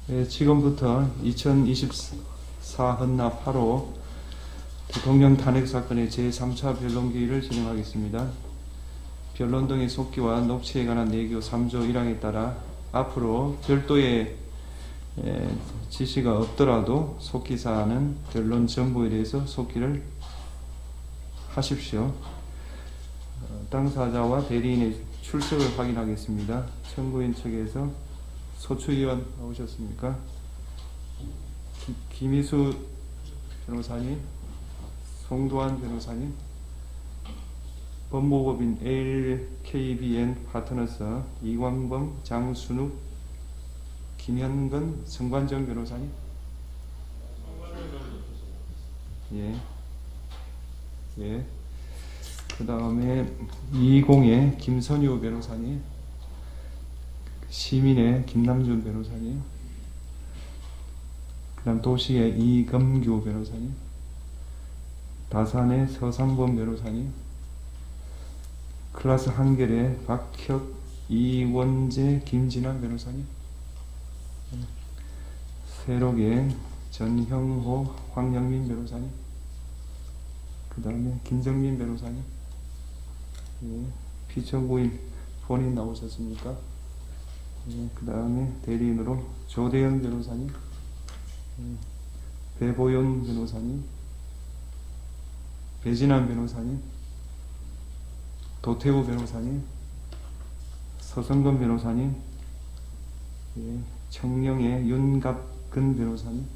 지금부터 2024 헌납 8호 대통령 탄핵 사건의 제3차 변론기일을 진행하겠습니다. 변론 등의 속기와 녹취에 관한 내교 3조 1항에 따라 앞으로 별도의 지시가 없더라도 속기사항은 변론 전부에 대해서 속기를 하십시오. 당사자와 대리인의 출석을 확인하겠습니다. 청구인 측에서 소추위원 나오셨습니까? 김희수 변호사님, 송도환 변호사님, 법무법인 LKBN 파트너스 이광범, 장순욱, 김현근, 성관정 변호사님. 예. 그 다음에 이공의 김선유 변호사님, 시민의 김남준 변호사님, 그 다음 도시의 이금규 변호사님, 다산의 서상범 변호사님, 클라스 한결의 박혁, 이원재, 김진환 변호사님, 세록의 전형호, 황영민 변호사님, 그 다음에 김정민 변호사님, 피청구인 본인 나오셨습니까? 그 다음에 대리인으로 조대영 변호사님, 배보연 변호사님, 배진환 변호사님, 도태우 변호사님, 서성근 변호사님, 청령의 윤갑근 변호사님,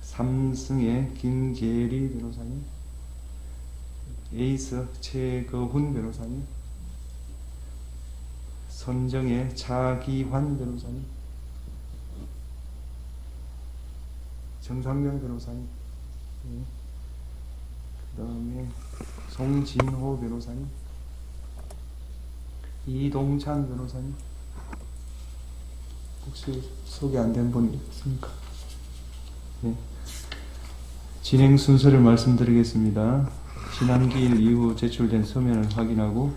삼승의 김계리 변호사님, 에이스 최거훈 변호사님, 선정의 차기환 변호사님, 정상명 변호사님, 그 다음에 송진호 변호사님, 이동찬 변호사님. 혹시 소개 안 된 분이 있습니까? 진행 순서를 말씀드리겠습니다. 지난기일 이후 제출된 서면을 확인하고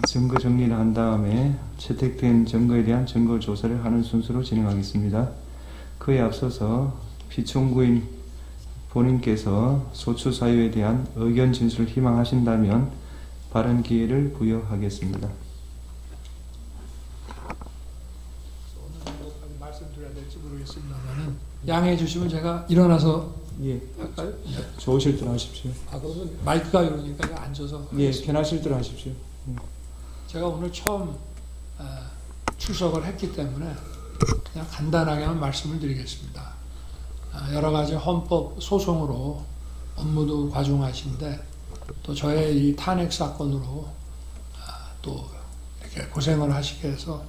증거 정리를 한 다음에 채택된 증거에 대한 증거 조사를 하는 순서로 진행하겠습니다. 그에 앞서서 피청구인 본인께서 소추 사유에 대한 의견 진술을 희망하신다면 발언 기회를 부여하겠습니다. 오늘 말씀드려야 될지 모르겠습니다만은 양해해 주시면 제가 일어나서 할까요? 좋으실 대로 하십시오. 그러면 마이크가 이러니까 앉아서 편하실 대로 하십시오. 제가 오늘 처음 출석을 했기 때문에 그냥 간단하게만 말씀을 드리겠습니다. 여러 가지 헌법 소송으로 업무도 과중하신데 또 저의 이 탄핵 사건으로 또 이렇게 고생을 하시게 해서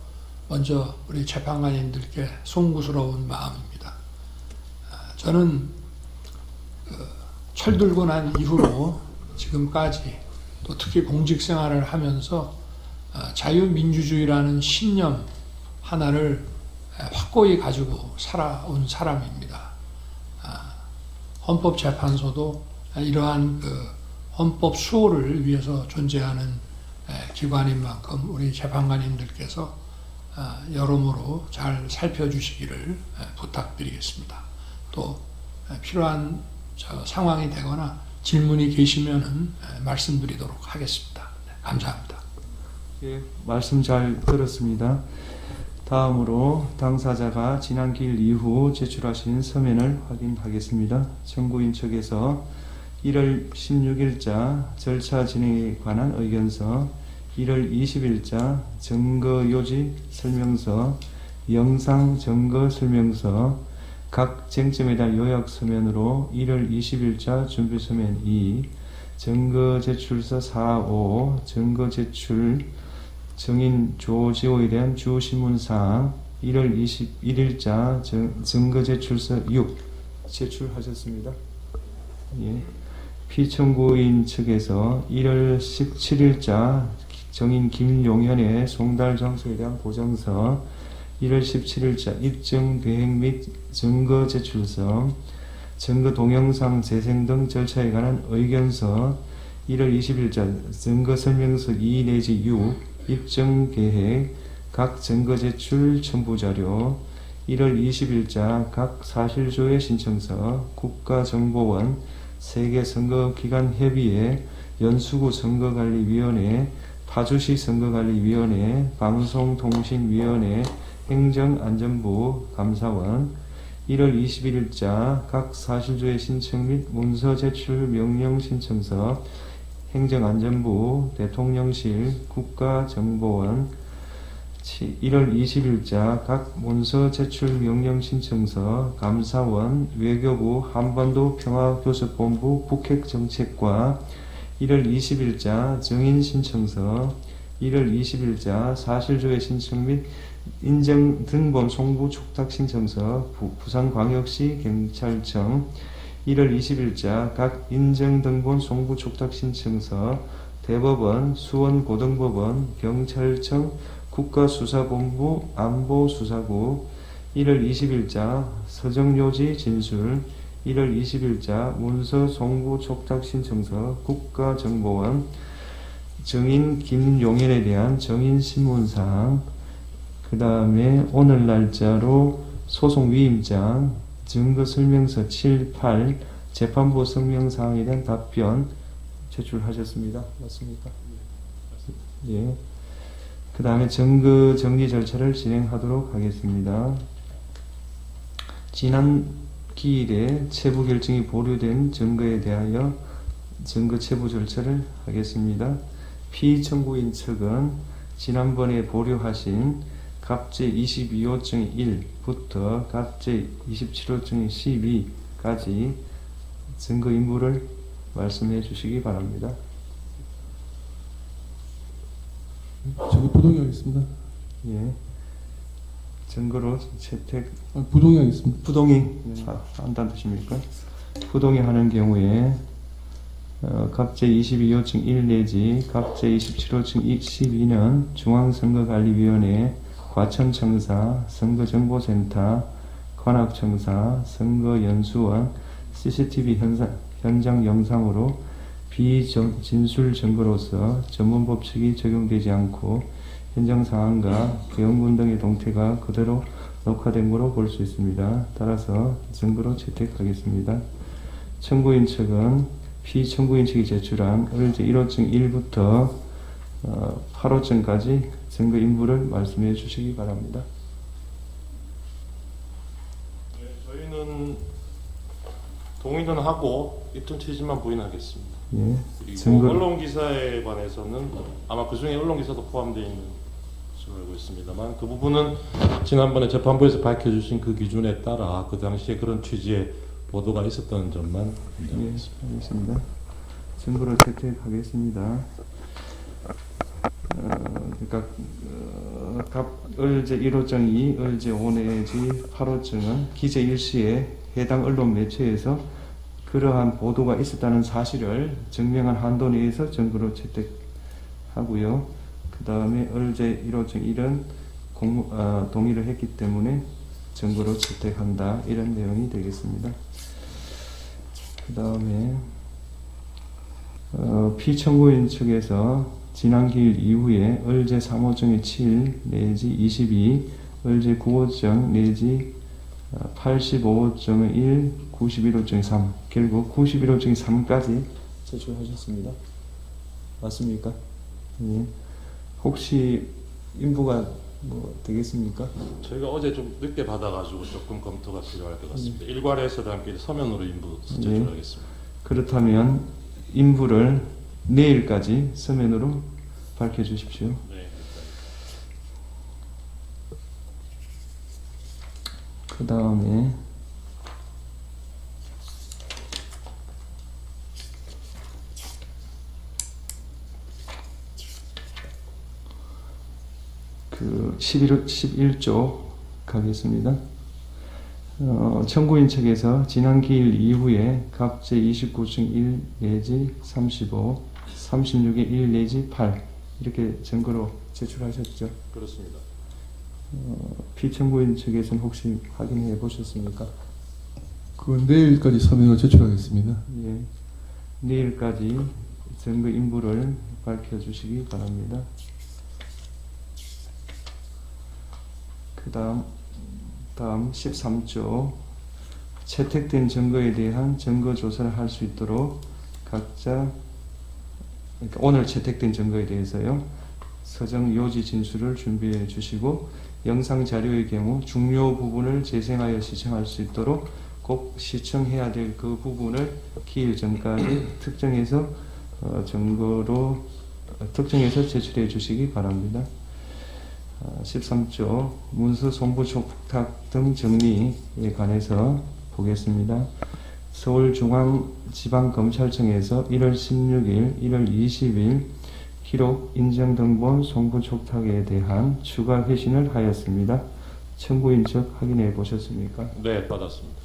먼저 우리 재판관님들께 송구스러운 마음입니다. 저는 철들고 난 이후로 지금까지 또 특히 공직 생활을 하면서 자유민주주의라는 신념 하나를 확고히 가지고 살아온 사람입니다. 헌법재판소도 이러한 헌법 수호를 위해서 존재하는 기관인 만큼 우리 재판관님들께서 여러모로 잘 살펴주시기를 부탁드리겠습니다. 또 필요한 상황이 되거나 질문이 계시면은 말씀드리도록 하겠습니다. 감사합니다. 말씀 잘 들었습니다. 다음으로 당사자가 지난 기일 이후 제출하신 서면을 확인하겠습니다. 청구인 측에서 1월 16일자 절차 진행에 관한 의견서, 1월 20일자 증거요지 설명서, 영상 증거 설명서, 각 쟁점에 대한 요약 서면으로 1월 20일자 준비 서면 2, 증거 제출서 4.5, 증거 제출 증인 조지호에 대한 주신문사항 1월 21일자 증거 제출서 6 제출하셨습니다. 피청구인 측에서 1월 17일자 정인 김용현의 송달 장소에 대한 보정서, 1월 17일자 입증 대행 및 증거 제출서, 증거 동영상 재생 등 절차에 관한 의견서, 1월 20일자 증거 설명서 2 내지 6 입증 계획, 각 증거 제출 첨부 자료, 1월 20일자 각 사실조회 신청서 국가정보원 세계선거기관협의회 연수구 선거관리위원회 파주시 선거관리위원회 방송통신위원회 행정안전부 감사원 1월 21일자 각 사실조회 신청 및 문서 제출 명령 신청서 행정안전부 대통령실 국가정보원 1월 20일자 각 문서 제출 명령 신청서 감사원 외교부 한반도 평화교섭본부 북핵정책과 1월 20일자 정인 신청서 1월 20일자 사실조회 신청 및 인정 등본 송부 촉탁 신청서 부산광역시 경찰청 1월 20일자 각 인정 등본 송부 촉탁 신청서 대법원 수원고등법원 경찰청 국가수사본부 안보수사국 1월 20일자 서정요지 진술 1월 20일자 문서 송부 촉탁 신청서 국가정보원 정인 김용현에 대한 정인 신문사항 그 다음에 오늘 날짜로 소송 위임장 증거설명서 7, 8 재판부 성명사항에 대한 답변 제출하셨습니다. 맞습니까? 예. 그 다음에 증거 정리 절차를 진행하도록 하겠습니다. 지난 기일에 체부 결정이 보류된 증거에 대하여 증거 체부 절차를 하겠습니다. 피청구인 측은 지난번에 보류하신 갑제 22호증 1부터 갑제 27호증 12까지 증거 인물을 말씀해 주시기 바랍니다. 저기 부동의하겠습니다. 예. 증거로 채택 부동의하겠습니다. 부동의 네. 한다는 뜻입니까? 부동의 하는 경우에 갑제 22호증 1 내지 갑제 27호증 12는 중앙선거관리위원회 과천청사 선거정보센터 관악청사 선거연수원 CCTV 현장 영상으로 비진술 증거로서 전문법칙이 적용되지 않고 현장 상황과 개헌군 등의 동태가 그대로 녹화된 것으로 볼 수 있습니다. 따라서 증거로 채택하겠습니다. 청구인 측은 피청구인 측이 제출한 을제 1호증 1부터 8호증까지 증거 인물을 말씀해 주시기 바랍니다. 네, 저희는 동의는 하고 있던 취지만 부인하겠습니다. 예. 그리고 증거 언론 기사에 관해서는 아마 그 중에 언론 기사도 포함되어 있는 것으로 알고 있습니다만 그 부분은 지난번에 재판부에서 밝혀주신 그 기준에 따라 그 당시에 그런 취지의 보도가 있었다는 점만 예, 인정하겠습니다. 알겠습니다. 증거로 채택하겠습니다. 그러니까 을제 1호증 2, 을제 5 내지 8호증은 기재 일시에 해당 언론 매체에서 그러한 보도가 있었다는 사실을 증명한 한도 내에서 증거로 채택하고요. 그 다음에 을제 1호증 1은 동의를 했기 때문에 증거로 채택한다. 이런 내용이 되겠습니다. 그 다음에 피청구인 측에서 지난 기일 이후에 을제 3호증의 7 내지 22, 을제 9호증 내지 85호증의 1, 91호증의 3 결국 91호증의 3까지 제출하셨습니다. 맞습니까? 예. 혹시 인부가 뭐 되겠습니까? 저희가 어제 좀 늦게 받아가지고 조금 검토가 필요할 것 같습니다. 일괄해서도 함께 서면으로 인부 제출하겠습니다. 그렇다면 인부를 내일까지 서면으로 밝혀주십시오. 네. 그 다음에 그 11조 가겠습니다. 청구인 측에서 지난 기일 이후에 갑제 29층 1 내지 35, 36의 1 내지 8 이렇게 증거로 제출하셨죠. 그렇습니다. 피청구인 측에서는 혹시 확인해 보셨습니까? 그건 내일까지 서면으로 제출하겠습니다. 예. 내일까지 증거 인부를 밝혀주시기 바랍니다. 그 다음 다음 13조 채택된 증거에 대한 증거 조사를 할 수 있도록 각자 그러니까 오늘 채택된 증거에 대해서요 서정 요지 진술을 준비해 주시고 영상 자료의 경우 중요 부분을 재생하여 시청할 수 있도록 꼭 시청해야 될 그 부분을 기일 전까지 특정해서 증거로 특정해서 제출해 주시기 바랍니다. 13조 문서 송부 촉탁 등 정리에 관해서 보겠습니다. 서울중앙지방검찰청에서 1월 16일, 1월 20일 기록 인정등본 송부 촉탁에 대한 추가 회신을 하였습니다. 청구인 측 확인해 보셨습니까? 네, 받았습니다.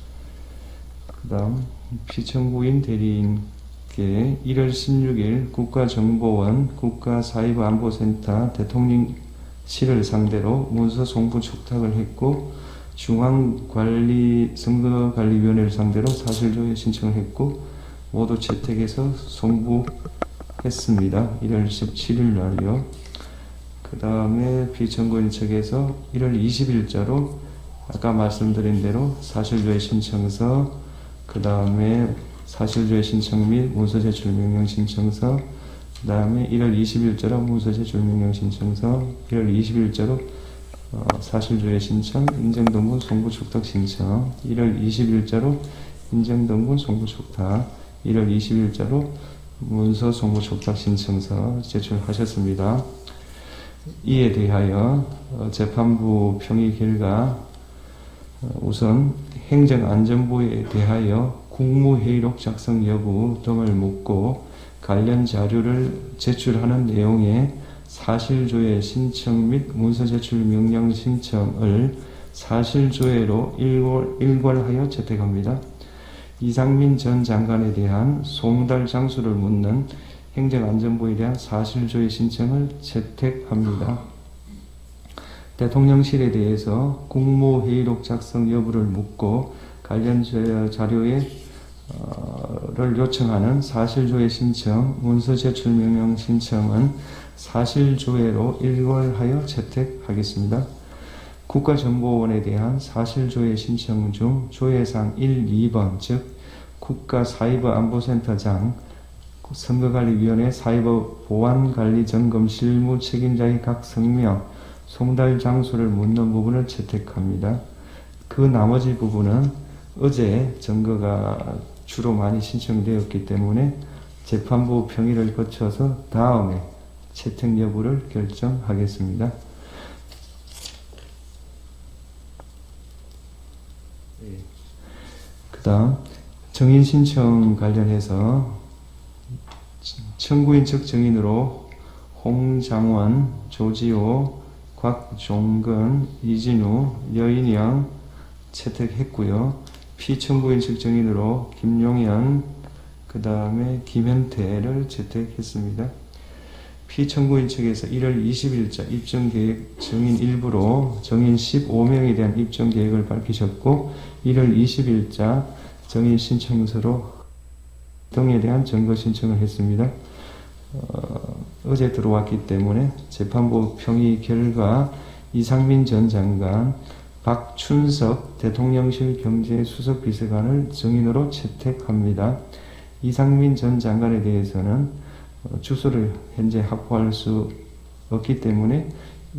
그 다음 피청구인 대리인께 1월 16일 국가정보원 국가사이버안보센터 대통령실을 상대로 문서 송부 촉탁을 했고 중앙선거관리위원회를 상대로 사실조회 신청을 했고 모두 채택해서 송부했습니다. 1월 17일 날이요. 그 다음에 피청구인 측에서 1월 20일자로 아까 말씀드린 대로 사실조회 신청서 그 다음에 사실조회 신청 및 문서 제출 명령 신청서 그 다음에 1월 20일자로 문서 제출 명령 신청서 1월 20일자로 사실조회 신청 인정등본 송부 촉탁 신청 1월 20일자로 인정등본 송부 촉탁 1월 20일자로 문서 송부 촉탁 신청서 제출하셨습니다. 이에 대하여 재판부 평의 결과 우선 행정안전부에 대하여 국무회의록 작성 여부 등을 묻고 관련 자료를 제출하는 내용의 사실조회 신청 및 문서 제출 명령 신청을 사실조회로 일괄하여 채택합니다. 이상민 전 장관에 대한 송달 장소를 묻는 행정안전부에 대한 사실조회 신청을 채택합니다. 대통령실에 대해서 국무회의록 작성 여부를 묻고 관련 자료를 요청하는 사실조회 신청, 문서 제출 명령 신청은 사실조회로 일괄하여 채택하겠습니다. 국가정보원에 대한 사실조회 신청 중 조회상 1, 2번 즉 국가사이버안보센터장 선거관리위원회 사이버보안관리점검 실무 책임자의 각 성명, 송달 장소를 묻는 부분을 채택합니다. 그 나머지 부분은 어제 증거가 주로 많이 신청되었기 때문에 재판부 평의를 거쳐서 다음에 채택 여부를 결정하겠습니다. 그 다음 정인 신청 관련해서 청구인 측 정인으로 홍장원, 조지호, 곽종근, 이진우, 여인영 채택했고요. 피청구인 측 정인으로 김용현, 그 다음에 김현태를 채택했습니다. 피청구인 측에서 1월 20일자 입정계획 정인 일부로 정인 15명에 대한 입정계획을 밝히셨고 1월 20일자 정인 신청서로 등에 대한 증거 신청을 했습니다. 어제 들어왔기 때문에 재판부 평의 결과 이상민 전 장관, 박춘석 대통령실 경제수석비서관을 정인으로 채택합니다. 이상민 전 장관에 대해서는 주소를 현재 확보할 수 없기 때문에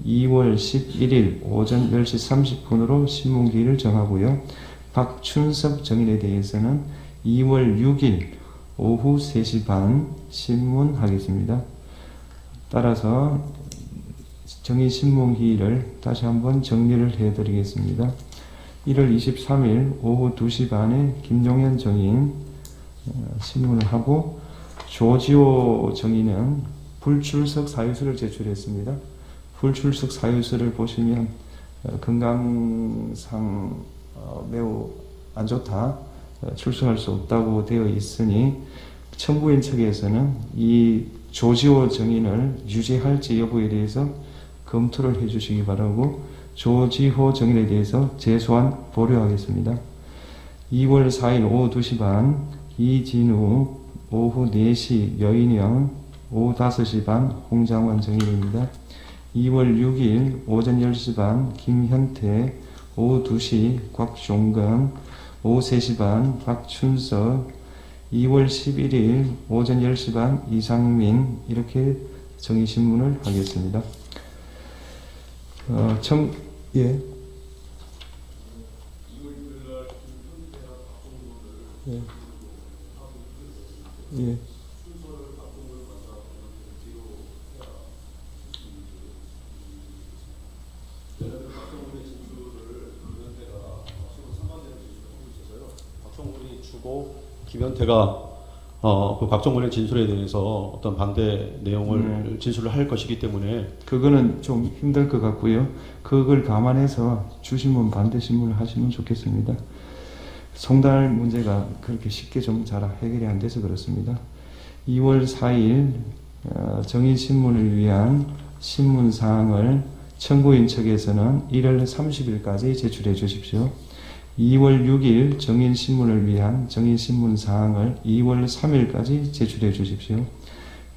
2월 11일 오전 10시 30분으로 신문기일을 정하고요. 박춘석 정인에 대해서는 2월 6일 오후 3시 반 신문하겠습니다. 따라서 정인 신문기일을 다시 한번 정리를 해드리겠습니다. 1월 23일 오후 2시 반에 김용현 정인 신문을 하고 조지호 정인은 불출석 사유서를 제출했습니다. 불출석 사유서를 보시면 건강상 매우 안 좋다, 출석할 수 없다고 되어 있으니 청구인 측에서는 이 조지호 정인을 유죄할지 여부에 대해서 검토를 해주시기 바라고 조지호 정인에 대해서 재소환 보류하겠습니다. 2월 4일 오후 2시 반 이진우, 오후 4시 여인영, 오후 5시 반 홍장원 정인입니다. 2월 6일 오전 10시 반 김현태, 오후 2시 곽종강, 오후 3시 반 박춘석, 2월 11일 오전 10시 반 이상민, 이렇게 정의신문을 하겠습니다. 예. 예. 예. 박정훈이 주고 김현태가 그 곽정훈의 진술에 대해서 어떤 반대 내용을 진술을 할 것이기 때문에 그거는 좀 힘들 것 같고요. 그걸 감안해서 주신문 반대 신문을 하시면 좋겠습니다. 송달 문제가 그렇게 쉽게 좀 잘 해결이 안 돼서 그렇습니다. 2월 4일 정의신문을 위한 신문사항을 청구인 측에서는 1월 30일까지 제출해 주십시오. 2월 6일 정인신문을 위한 정인신문 사항을 2월 3일까지 제출해 주십시오.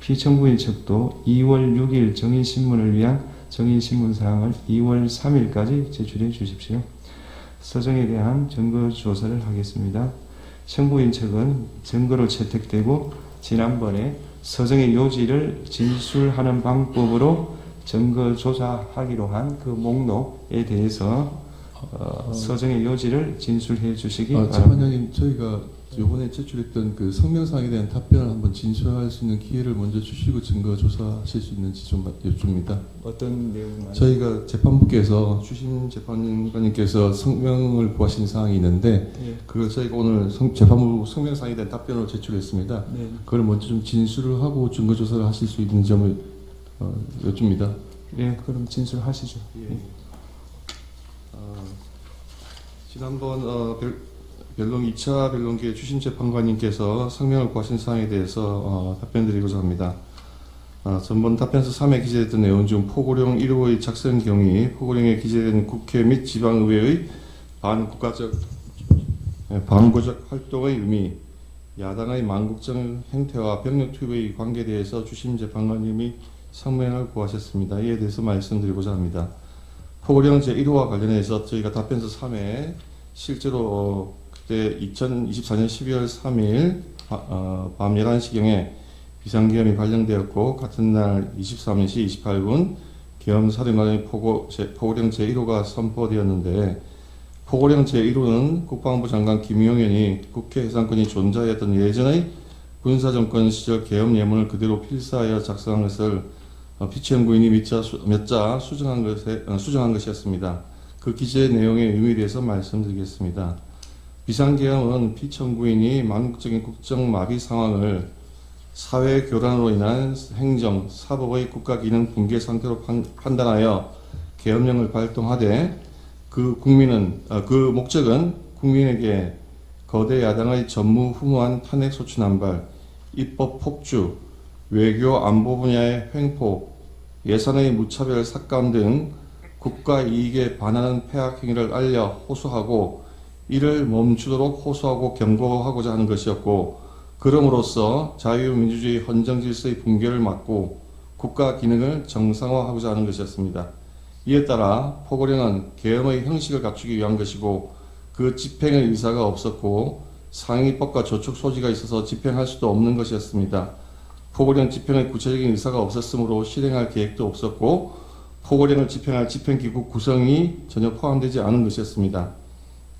피청구인 측도 2월 6일 정인신문을 위한 정인신문 사항을 2월 3일까지 제출해 주십시오. 서정에 대한 증거 조사를 하겠습니다. 청구인 측은 증거로 채택되고 지난번에 서정의 요지를 진술하는 방법으로 증거 조사하기로 한 그 목록에 대해서 서정의 요지를 진술해 주시기 바랍니다. 재판장님, 저희가 이번에 제출했던 그 성명사항에 대한 답변을 한번 진술할 수 있는 기회를 먼저 주시고 증거 조사하실 수 있는지 좀 여쭙니다. 어떤 내용만? 저희가 재판부께서 주심 재판관님께서 성명을 구하신 사항이 있는데 예. 그걸 저희가 오늘 재판부 성명사항에 대한 답변으로 제출했습니다. 네. 그걸 먼저 좀 진술을 하고 증거 조사를 하실 수 있는 점을 여쭙니다. 예, 그럼 진술하시죠. 예. 지난번 변론 2차 변론기에 주심 재판관님께서 성명을 구하신 사항에 대해서 답변드리고자 합니다. 전번 답변서 3에 기재됐던 내용 중 포고령 1호의 작성 경위, 포고령에 기재된 국회 및 지방의회의 반국가적 활동의 의미, 야당의 만국적 행태와 병력 투입의 관계에 대해서 주심 재판관님이 성명을 구하셨습니다. 이에 대해서 말씀드리고자 합니다. 포고령 제1호와 관련해서 저희가 답변서 3에 실제로 그때 2024년 12월 3일 밤 11시경에 비상계엄이 발령되었고 같은 날 23시 28분 계엄사령관의 포고령 제1호가 선포되었는데 포고령 제1호는 국방부 장관 김용현이 국회 해상권이 존재하였던 예전의 군사정권 시절 계엄 예문을 그대로 필사하여 작성한 것을 피치연구인이 몇 자 수정한 것이었습니다. 그 기재 내용의 의미에 대해서 말씀드리겠습니다. 비상계엄은 피청구인이 만국적인 국정마비 상황을 사회 교란으로 인한 행정, 사법의 국가기능 붕괴 상태로 판단하여 계엄령을 발동하되 그 목적은 국민에게 거대 야당의 전무후무한 탄핵 소추 남발, 입법 폭주, 외교 안보 분야의 횡포, 예산의 무차별 삭감 등 국가 이익에 반하는 폐악 행위를 알려 호소하고 이를 멈추도록 호소하고 경고하고자 하는 것이었고, 그럼으로써 자유민주주의 헌정질서의 붕괴를 막고 국가 기능을 정상화하고자 하는 것이었습니다. 이에 따라 포고령은 계엄의 형식을 갖추기 위한 것이고 그 집행의 의사가 없었고 상위법과 저촉 소지가 있어서 집행할 수도 없는 것이었습니다. 포고령 집행의 구체적인 의사가 없었으므로 실행할 계획도 없었고 포고령을 집행할 집행기구 구성이 전혀 포함되지 않은 것이었습니다.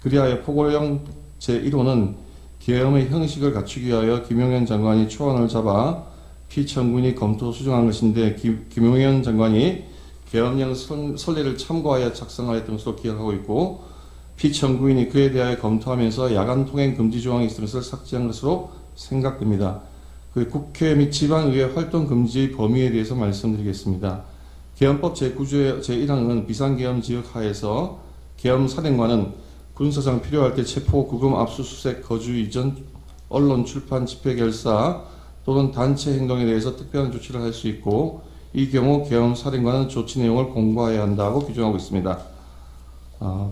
그리하여 포고령 제1호는 계엄의 형식을 갖추기 위하여 김용현 장관이 초안을 잡아 피청구인이 검토 수정한 것인데 김용현 장관이 계엄령 선례를 참고하여 작성하였던 것으로 기억하고 있고 피청구인이 그에 대하여 검토하면서 야간 통행 금지 조항이 있는 것을 삭제한 것으로 생각됩니다. 그 국회 및 지방의회 활동 금지의 범위에 대해서 말씀드리겠습니다. 계엄법 제9조의 제1항은 비상계엄 지역 하에서 계엄 사령관은 군사상 필요할 때 체포, 구금, 압수수색, 거주 이전, 언론, 출판, 집회, 결사 또는 단체 행동에 대해서 특별한 조치를 할 수 있고 이 경우 계엄 사령관은 조치 내용을 공고해야 한다고 규정하고 있습니다.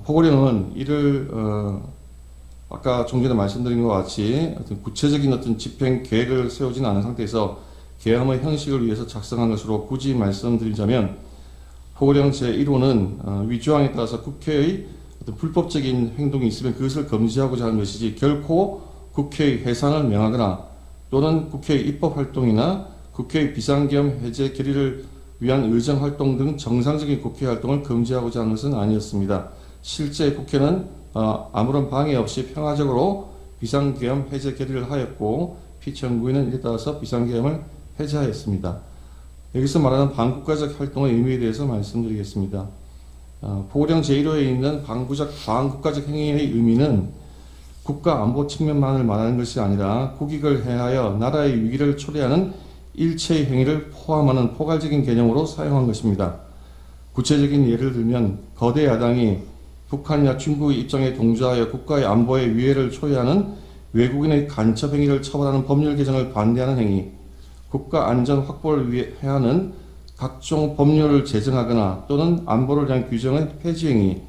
포고령은 이를 아까 좀 전에 말씀드린 것 같이 어떤 구체적인 어떤 집행 계획을 세우진 않은 상태에서 계엄의 형식을 위해서 작성한 것으로 굳이 말씀드리자면 포고령 제1호는 위조항에 따라서 국회의 어떤 불법적인 행동이 있으면 그것을 금지하고자 하는 것이지 결코 국회의 해산을 명하거나 또는 국회의 입법 활동이나 국회의 비상계엄 해제 결의를 위한 의정 활동 등 정상적인 국회 활동을 금지하고자 하는 것은 아니었습니다. 실제 국회는 아무런 방해 없이 평화적으로 비상계엄 해제 결의를 하였고 피청구인은 이에 따라서 비상계엄을 해제하였습니다. 여기서 말하는 반국가적 활동의 의미에 대해서 말씀드리겠습니다. 포고령 제1호에 있는 반국가적 행위의 의미는 국가 안보 측면만을 말하는 것이 아니라 국익을 해하여 나라의 위기를 초래하는 일체의 행위를 포함하는 포괄적인 개념으로 사용한 것입니다. 구체적인 예를 들면 거대 야당이 북한이나 중국의 입장에 동조하여 국가의 안보에 위해를 초래하는 외국인의 간첩 행위를 처벌하는 법률 개정을 반대하는 행위, 국가 안전 확보를 위해 하는 각종 법률을 제정하거나 또는 안보를 위한 규정의 폐지 행위,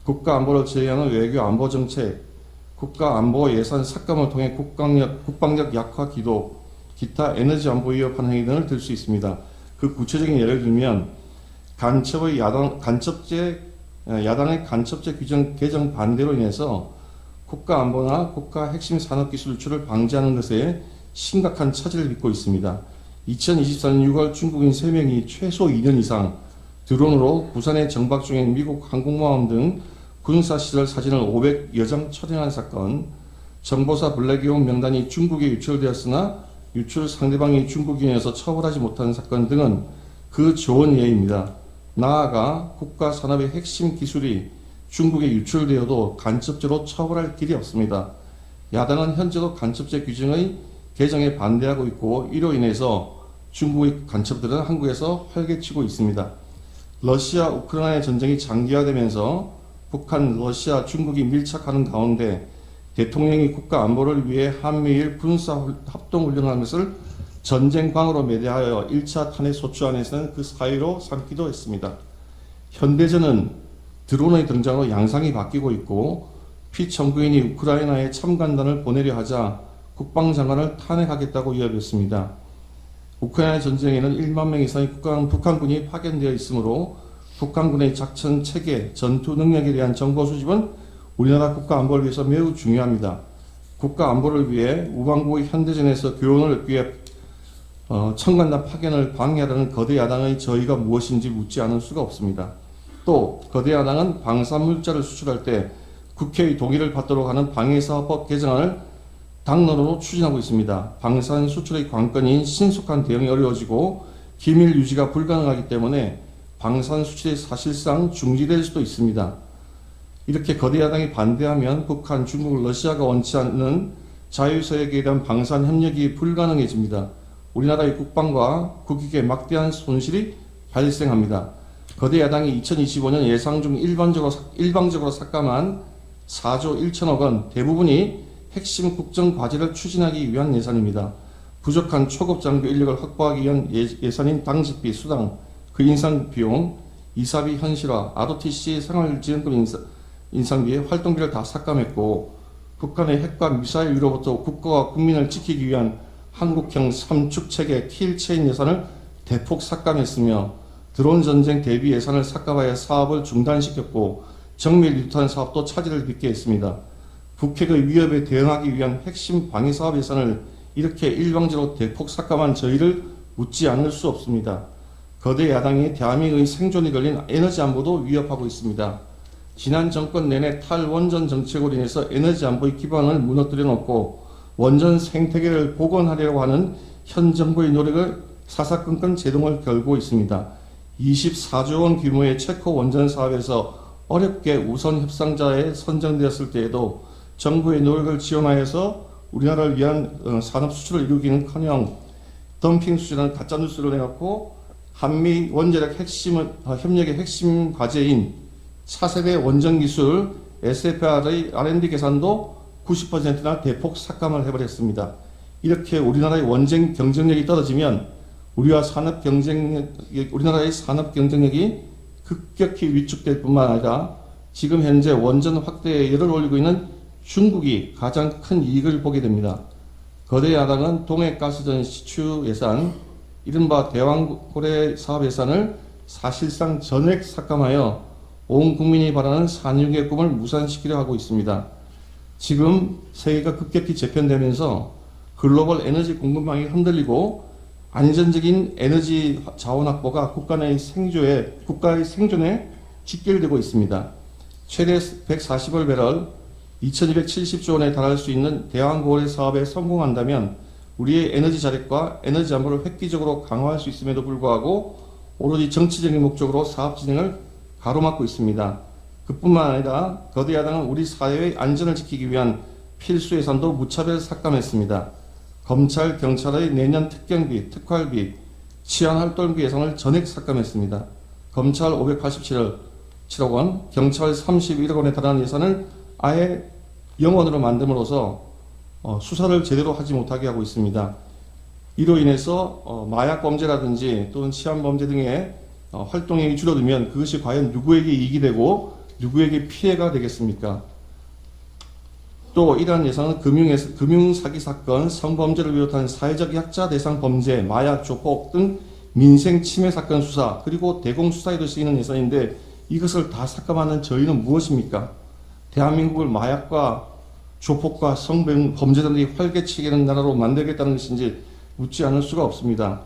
국가 안보를 제외하는 외교 안보 정책, 국가 안보 예산 삭감을 통해 국방력 약화 기도, 기타 에너지 안보 위협하는 행위 등을 들 수 있습니다. 그 구체적인 예를 들면 야당의 간첩죄 규정 개정 반대로 인해서 국가 안보나 국가 핵심 산업 기술 유출을 방지하는 것에 심각한 차질을 빚고 있습니다. 2024년 6월 중국인 3명이 최소 2년 이상 드론으로 부산에 정박 중인 미국 항공모함 등 군사시설 사진을 500여 장 촬영한 사건, 정보사 블랙이온 명단이 중국에 유출되었으나 유출 상대방이 중국인이어서 처벌하지 못한 사건 등은 그 좋은 예입니다. 나아가 국가 산업의 핵심 기술이 중국에 유출되어도 간첩죄로 처벌할 길이 없습니다. 야당은 현재도 간첩죄 규정의 개정에 반대하고 있고 이로 인해서 중국의 간첩들은 한국에서 활개치고 있습니다. 러시아 우크라이나 전쟁이 장기화되면서 북한, 러시아, 중국이 밀착하는 가운데 대통령이 국가 안보를 위해 한미일 군사 합동훈련하는 것을 전쟁광으로 매대하여 1차 탄핵 소추안에서는 그 사유로 삼기도 했습니다. 현대전은 드론의 등장으로 양상이 바뀌고 있고 피청구인이 우크라이나에 참관단을 보내려 하자 국방장관을 탄핵하겠다고 위협했습니다. 우크라이나 전쟁에는 1만 명 이상의 북한군이 파견되어 있으므로 북한군의 작전 체계, 전투 능력에 대한 정보 수집은 우리나라 국가 안보를 위해서 매우 중요합니다. 국가 안보를 위해 우방국의 현대전에서 교훈을 위해 청관단 파견을 방해하려는 거대 야당의 저의가 무엇인지 묻지 않을 수가 없습니다. 또 거대 야당은 방산물자를 수출할 때 국회의 동의를 받도록 하는 방해사업법 개정안을 당론으로 추진하고 있습니다. 방산 수출의 관건인 신속한 대응이 어려워지고 기밀 유지가 불가능하기 때문에 방산 수출이 사실상 중지될 수도 있습니다. 이렇게 거대 야당이 반대하면 북한, 중국, 러시아가 원치 않는 자유서역에 대한 방산 협력이 불가능해집니다. 우리나라의 국방과 국익에 막대한 손실이 발생합니다. 거대 야당이 2025년 예상 중 일방적으로 삭감한 4조 1천억 원 대부분이 핵심 국정 과제를 추진하기 위한 예산입니다. 부족한 초급 장교 인력을 확보하기 위한 예산인 당직비, 수당, 그 인상 비용, 이사비 현실화, ROTC 생활지원금 인상비에 활동비를 다 삭감했고 북한의 핵과 미사일 위로부터 국가와 국민을 지키기 위한 한국형 3축 체계 킬체인 예산을 대폭 삭감했으며 드론 전쟁 대비 예산을 삭감하여 사업을 중단시켰고 정밀 유탄 사업도 차질을 빚게 했습니다. 북핵의 위협에 대응하기 위한 핵심 방위 사업 예산을 이렇게 일방적으로 대폭 삭감한 저희를 묻지 않을 수 없습니다. 거대 야당이 대한민국의 생존이 걸린 에너지 안보도 위협하고 있습니다. 지난 정권 내내 탈원전 정책으로 인해서 에너지 안보의 기반을 무너뜨려 놓고 원전 생태계를 복원하려고 하는 현 정부의 노력을 사사건건 제동을 걸고 있습니다. 24조 원 규모의 체코 원전 사업에서 어렵게 우선 협상자에 선정되었을 때에도 정부의 노력을 지원하여서 우리나라를 위한 산업 수출을 이루기는커녕 덤핑 수준의 가짜뉴스를 내놓고 한미 원자력 협력의 핵심 과제인 차세대 원전기술 SFR의 R&D 계산도 90%나 대폭 삭감을 해버렸습니다. 이렇게 우리나라의 원전 경쟁력이 떨어지면 우리나라의 산업 경쟁력이 급격히 위축될 뿐만 아니라 지금 현재 원전 확대에 열을 올리고 있는 중국이 가장 큰 이익을 보게 됩니다. 거대 야당은 동해가스전 시추 예산, 이른바 대왕고래 사업 예산을 사실상 전액 삭감하여 온 국민이 바라는 산유의 꿈을 무산시키려 하고 있습니다. 지금 세계가 급격히 재편되면서 글로벌 에너지 공급망이 흔들리고 안전적인 에너지 자원 확보가 국가의 생존에 직결되고 있습니다. 최대 140억 배럴 2270조 원에 달할 수 있는 대왕고래 사업에 성공한다면 우리의 에너지 자립과 에너지 안보를 획기적으로 강화할 수 있음에도 불구하고 오로지 정치적인 목적으로 사업 진행을 가로막고 있습니다. 그뿐만 아니라 거대 야당은 우리 사회의 안전을 지키기 위한 필수 예산도 무차별 삭감했습니다. 검찰, 경찰의 내년 특경비, 특활비, 치안활동비 예산을 전액 삭감했습니다. 검찰 587억 원, 경찰 31억 원에 달하는 예산을 아예 0원으로 만듦으로써 수사를 제대로 하지 못하게 하고 있습니다. 이로 인해서 마약 범죄라든지 또는 치안 범죄 등의 활동이 줄어들면 그것이 과연 누구에게 이익이 되고 누구에게 피해가 되겠습니까? 또 이러한 예산은 금융사기 사건, 성범죄를 비롯한 사회적 약자 대상 범죄, 마약, 조폭 등 민생 침해 사건 수사 그리고 대공 수사에도 쓰이는 예산인데 이것을 다 삭감하는 저희는 무엇입니까? 대한민국을 마약과 조폭과 성범죄자들이 활개치게 나라로 만들겠다는 것인지 묻지 않을 수가 없습니다.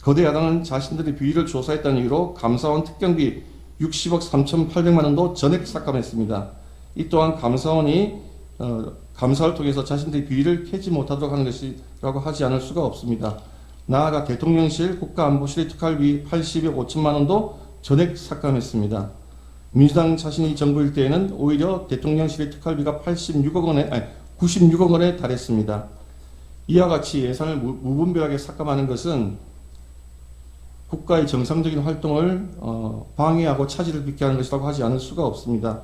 거대 야당은 자신들의 비위를 조사했다는 이유로 감사원 특경비 60억 3,800만 원도 전액 삭감했습니다. 이 또한 감사원이 감사를 통해서 자신들의 비위를 캐지 못하도록 하는 것이라고 하지 않을 수가 없습니다. 나아가 대통령실 국가안보실의 특활비 80억 5천만 원도 전액 삭감했습니다. 민주당 자신이 정부일 때에는 오히려 대통령실의 특활비가 96억 원에 달했습니다. 이와 같이 예산을 무분별하게 삭감하는 것은 국가의 정상적인 활동을 방해하고 차질을 빚게 하는 것이라고 하지 않을 수가 없습니다.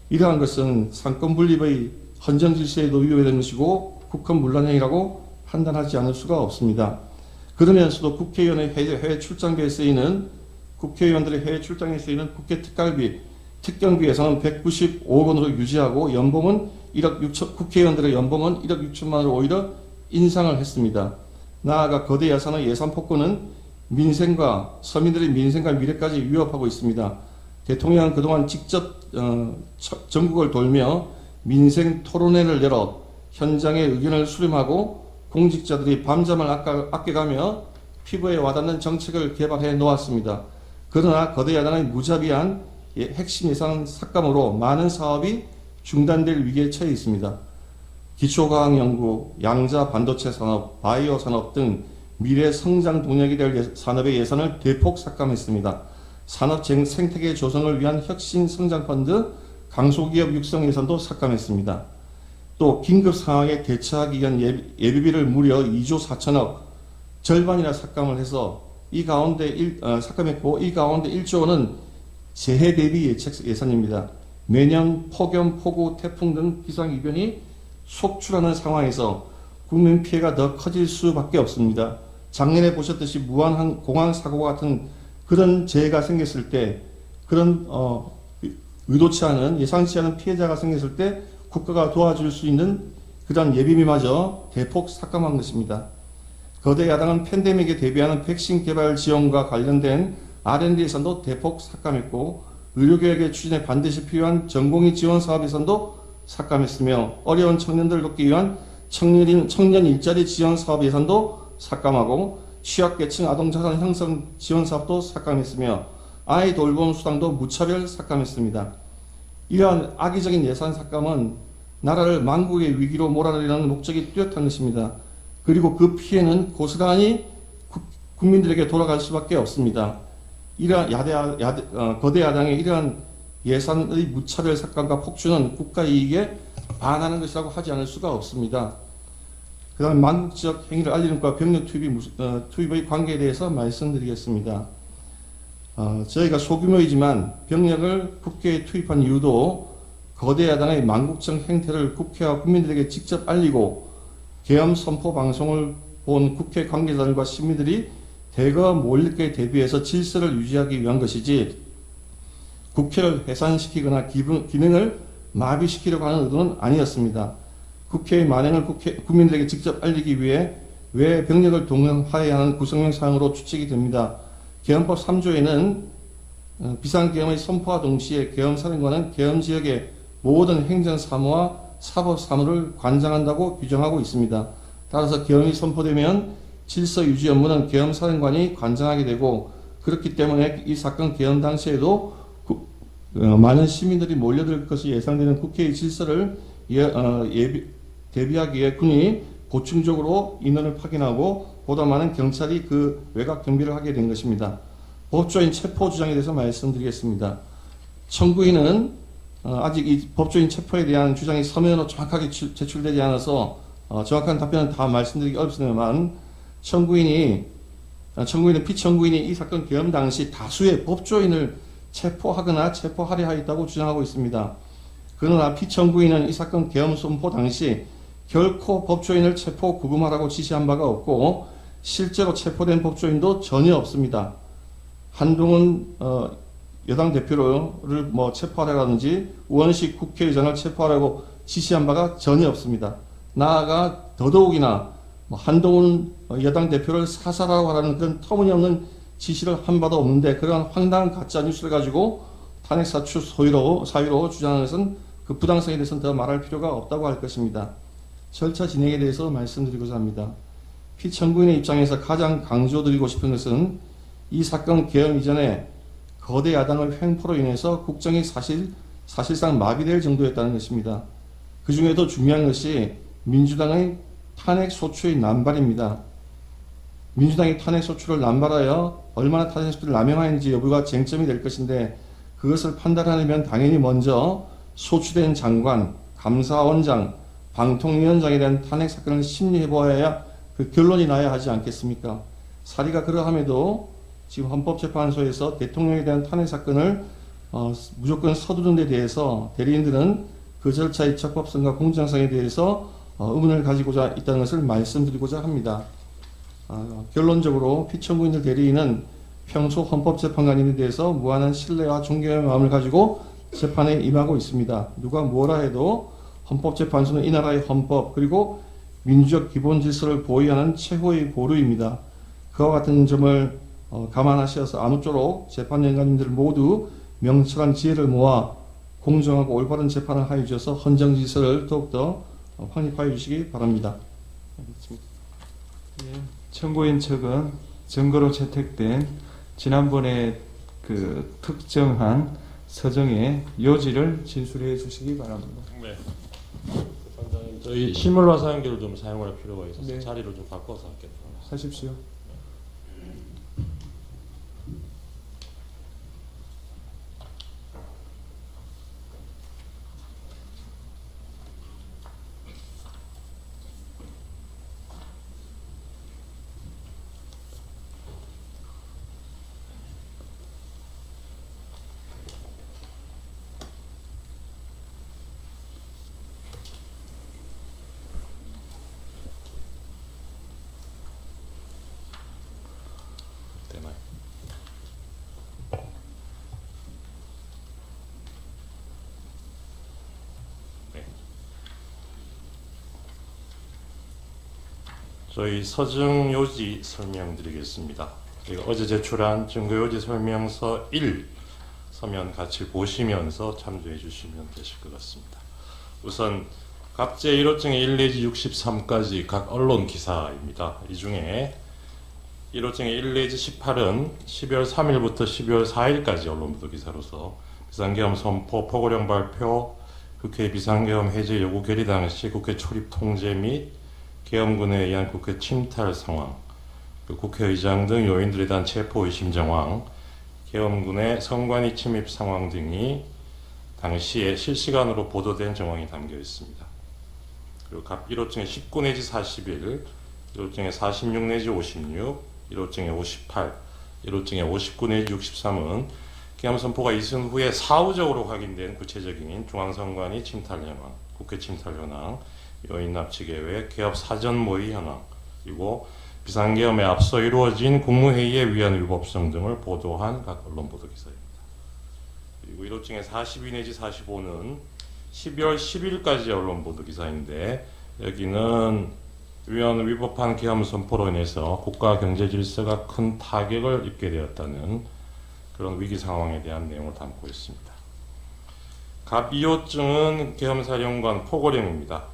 이러한 것은 상권 분립의 헌정 질서에도 위배되는 것이고 국헌문란행위라고 판단하지 않을 수가 없습니다. 그러면서도 국회의원의 해외 출장비에 쓰이는 국회의원들의 해외 출장에 쓰이는 국회 특경비 예산은 195억 원으로 유지하고 연봉은 1억 6천, 국회의원들의 연봉은 1억 6천만 원으로 오히려 인상을 했습니다. 나아가 거대 예산의 예산 폭군은 민생과 서민들의 민생과 미래까지 위협하고 있습니다. 대통령은 그동안 직접 전국을 돌며 민생 토론회를 열어 현장의 의견을 수렴하고 공직자들이 밤잠을 아껴가며 피부에 와닿는 정책을 개발해 놓았습니다. 그러나 거대 야당의 무자비한 핵심 예산 삭감으로 많은 사업이 중단될 위기에 처해 있습니다. 기초과학연구, 양자 반도체 산업, 바이오 산업 등 미래 성장 동력이 될 산업의 예산을 대폭 삭감했습니다. 산업 생태계 조성을 위한 혁신 성장 펀드, 강소기업 육성 예산도 삭감했습니다. 또 긴급 상황에 대처하기 위한 예비비를 무려 2조 4천억 절반이나 삭감을 해서 삭감했고 이 가운데 1조 원은 재해 대비 예산입니다. 매년 폭염, 폭우, 태풍 등 기상이변이 속출하는 상황에서 국민 피해가 더 커질 수밖에 없습니다. 작년에 보셨듯이 무한 공항 사고 같은 그런 재해가 생겼을 때 그런 의도치 않은 예상치 않은 피해자가 생겼을 때 국가가 도와줄 수 있는 그런 예비비마저 대폭 삭감한 것입니다. 거대 야당은 팬데믹에 대비하는 백신 개발 지원과 관련된 R&D 예산도 대폭 삭감했고 의료개혁의 추진에 반드시 필요한 전공의 지원 사업 예산도 삭감했으며 어려운 청년들을 돕기 위한 청년 일자리 지원 사업 예산도 삭감하고 취약계층 아동자산 형성 지원 사업도 삭감했으며 아이 돌봄 수당도 무차별 삭감했습니다. 이러한 악의적인 예산 삭감은 나라를 망국의 위기로 몰아내려는 목적이 뚜렷한 것입니다. 그리고 그 피해는 고스란히 국민들에게 돌아갈 수밖에 없습니다. 이러한 거대 야당의 이러한 예산의 무차별 삭감과 폭주는 국가 이익에 반하는 것이라고 하지 않을 수가 없습니다. 그 다음에 망국적 행위를 알리는 것과 병력 투입의 관계에 대해서 말씀드리겠습니다. 저희가 소규모이지만 병력을 국회에 투입한 이유도 거대 야당의 망국적 행태를 국회와 국민들에게 직접 알리고 계엄 선포 방송을 본 국회 관계자들과 시민들이 대거 몰릴 것에 대비해서 질서를 유지하기 위한 것이지 국회를 해산시키거나 기능을 마비시키려고 하는 의도는 아니었습니다. 국회의 만행을 국민들에게 직접 알리기 위해 외 병력을 동원하여야 하는 구성령 사항으로 추측이 됩니다. 개헌법 3조에는 비상계엄의 선포와 동시에 계엄사령관은 계엄 지역의 모든 행정사무와 사법사무를 관장한다고 규정하고 있습니다. 따라서 계엄이 선포되면 질서 유지 업무는 계엄사령관이 관장하게 되고, 그렇기 때문에 이 사건 계엄 당시에도 많은 시민들이 몰려들 것이 예상되는 국회의 질서를 대비하기 위해 군이 보충적으로 인원을 파견하고 보다 많은 경찰이 그 외곽 경비를 하게 된 것입니다. 법조인 체포 주장에 대해서 말씀드리겠습니다. 청구인은 아직 이 법조인 체포에 대한 주장이 서면으로 정확하게 제출되지 않아서 정확한 답변은 다 말씀드리기 어렵습니다만, 청구인은 피청구인이 이 사건 계엄 당시 다수의 법조인을 체포하거나 체포하려 하였다고 주장하고 있습니다. 그러나 피청구인은 이 사건 계엄 선포 당시 결코 법조인을 체포 구금하라고 지시한 바가 없고, 실제로 체포된 법조인도 전혀 없습니다. 한동훈 여당 대표를 체포하라든지 우원식 국회의장을 체포하라고 지시한 바가 전혀 없습니다. 나아가 더더욱이나 한동훈 여당 대표를 사살하라고 하라는 그런 터무니없는 지시를 한 바도 없는데, 그러한 황당한 가짜 뉴스를 가지고 탄핵 사유 사유로 주장하는 것은 그 부당성에 대해서는 더 말할 필요가 없다고 할 것입니다. 절차 진행에 대해서 말씀드리고자 합니다. 피청구인의 입장에서 가장 강조드리고 싶은 것은 이 사건 계엄 이전에 거대 야당의 횡포로 인해서 국정이 사실상 마비될 정도였다는 것입니다. 그 중에도 중요한 것이 민주당의 탄핵 소추의 남발입니다. 민주당이 탄핵 소추를 남발하여 얼마나 탄핵 소추를 남용하는지 여부가 쟁점이 될 것인데, 그것을 판단하려면 당연히 먼저 소추된 장관, 감사원장, 방통위원장에 대한 탄핵 사건을 심리해보아야 그 결론이 나야 하지 않겠습니까? 사리가 그러함에도 지금 헌법재판소에서 대통령에 대한 탄핵 사건을 무조건 서두른 데 대해서 대리인들은 그 절차의 적법성과 공정성에 대해서 의문을 가지고자 있다는 것을 말씀드리고자 합니다. 결론적으로 피청구인들 대리인은 평소 헌법재판관인에 대해서 무한한 신뢰와 존경의 마음을 가지고 재판에 임하고 있습니다. 누가 뭐라 해도 헌법재판소는 이 나라의 헌법 그리고 민주적 기본 질서를 보위하는 최고의 보루입니다. 그와 같은 점을 감안하셔서 아무쪼록 재판연관님들 모두 명철한 지혜를 모아 공정하고 올바른 재판을 하여 주셔서 헌정 질서를 더욱더 확립하여 주시기 바랍니다. 청구인 측은 증거로 채택된 지난번에 그 특정한 서정의 요지를 진술해 주시기 바랍니다. 네. 원장님, 저희 실물화 사용기를 좀 사용할 필요가 있어서 네. 자리를 좀 바꿔서 할게요. 하십시오. 되나요? 네. 저희 서증 요지 설명드리겠습니다. 제가 어제 제출한 증거 요지 설명서 1 서면 같이 보시면서 참조해 주시면 되실 것 같습니다. 우선 갑제 1호증의 1 내지 63까지 각 언론 기사입니다. 이 중에 1호증의 1 내지 18은 12월 3일부터 12월 4일까지 언론 보도 기사로서 비상계엄 선포, 포고령 발표, 국회 비상계엄 해제 요구 결의 당시 국회 출입 통제 및 계엄군에 의한 국회 침탈 상황, 국회의장 등 요인들에 대한 체포 의심 정황, 계엄군의 선관위 침입 상황 등이 당시에 실시간으로 보도된 정황이 담겨 있습니다. 그리고 각 1호증의 19 내지 41, 1호증의 46 내지 56, 1호증의 58, 1호증의 59 내지 63은 계엄 선포가 있은 후에 사후적으로 확인된 구체적인 중앙선관위 침탈 현황, 국회 침탈 현황, 요인 납치 계획, 개업 사전 모의 현황, 그리고 비상계엄에 앞서 이루어진 국무회의에 위한 위법성 등을 보도한 각 언론 보도 기사입니다. 그리고 1호증의 42 내지 45는 12월 10일까지 언론 보도 기사인데, 여기는 위헌 위법한 계엄 선포로 인해서 국가 경제 질서가 큰 타격을 입게 되었다는 그런 위기 상황에 대한 내용을 담고 있습니다. 갑 2호증은 계엄사령관 포고령입니다.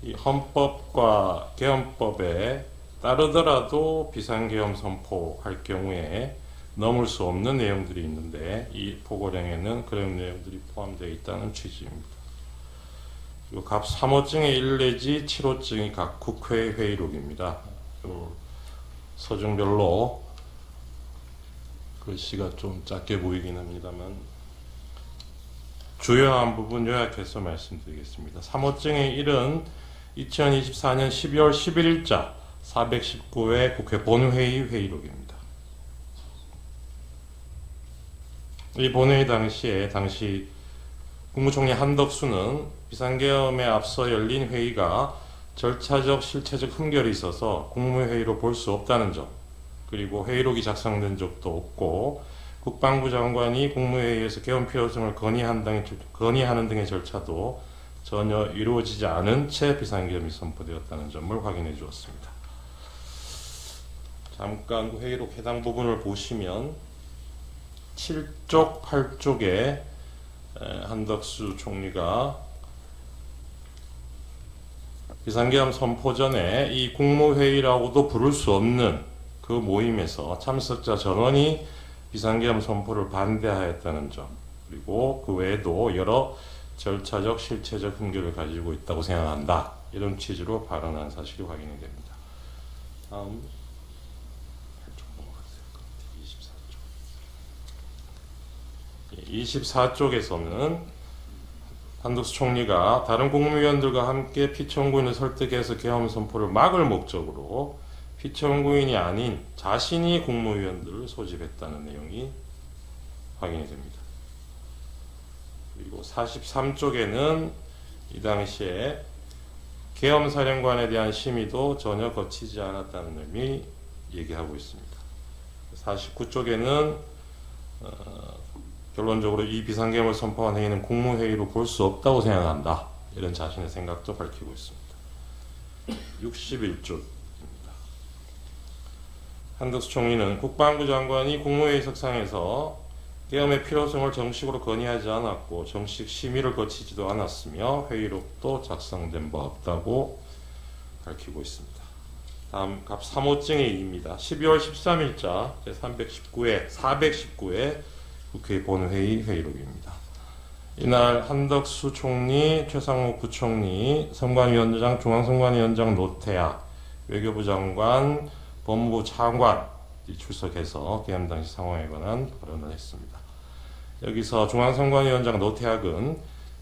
이 헌법과 계엄법에 따르더라도 비상계엄 선포할 경우에 넘을 수 없는 내용들이 있는데 이 포고령에는 그런 내용들이 포함되어 있다는 취지입니다. 그리고 갑 3호증의 1 내지 7호증이 각 국회 회의록입니다. 서중별로 글씨가 좀 작게 보이긴 합니다만 주요한 부분 요약해서 말씀드리겠습니다. 3호증의 1은 2024년 12월 11일자 419회 국회 본회의 회의록입니다. 이 본회의 당시에 당시 국무총리 한덕수는 비상계엄에 앞서 열린 회의가 절차적 실체적 흠결이 있어서 국무회의로 볼 수 없다는 점, 그리고 회의록이 작성된 적도 없고 국방부 장관이 국무회의에서 계엄 필요성을 건의하는 등의 절차도 전혀 이루어지지 않은 채 비상계엄이 선포되었다는 점을 확인해 주었습니다. 잠깐 회의록 해당 부분을 보시면 7쪽, 8쪽에 한덕수 총리가 비상계엄 선포 전에 이 국무회의라고도 부를 수 없는 그 모임에서 참석자 전원이 비상계엄 선포를 반대하였다는 점, 그리고 그 외에도 여러 절차적 실체적 흠결을 가지고 있다고 생각한다, 이런 취지로 발언한 사실이 확인이 됩니다. 다음 24쪽에서는 한덕수 총리가 다른 국무위원들과 함께 피청구인을 설득해서 계엄 선포를 막을 목적으로 피청구인이 아닌 자신이 국무위원들을 소집했다는 내용이 확인이 됩니다. 그리고 43쪽에는 이 당시에 계엄사령관에 대한 심의도 전혀 거치지 않았다는 의미 얘기하고 있습니다. 49쪽에는 결론적으로 이 비상계엄을 선포한 회의는 국무회의로 볼 수 없다고 생각한다, 이런 자신의 생각도 밝히고 있습니다. 61쪽입니다. 한덕수 총리는 국방부 장관이 국무회의 석상에서 계엄의 필요성을 정식으로 건의하지 않았고 정식 심의를 거치지도 않았으며 회의록도 작성된 바 없다고 밝히고 있습니다. 다음 갑 3호증의 2입니다. 12월 13일자 제319회 419회 국회 본회의 회의록입니다. 이날 한덕수 총리, 최상목 부총리, 선관위원장, 중앙선관위원장 노태하, 외교부 장관, 법무부 차관이 출석해서 계엄 당시 상황에 관한 발언을 했습니다. 여기서 중앙선관위원장 노태학은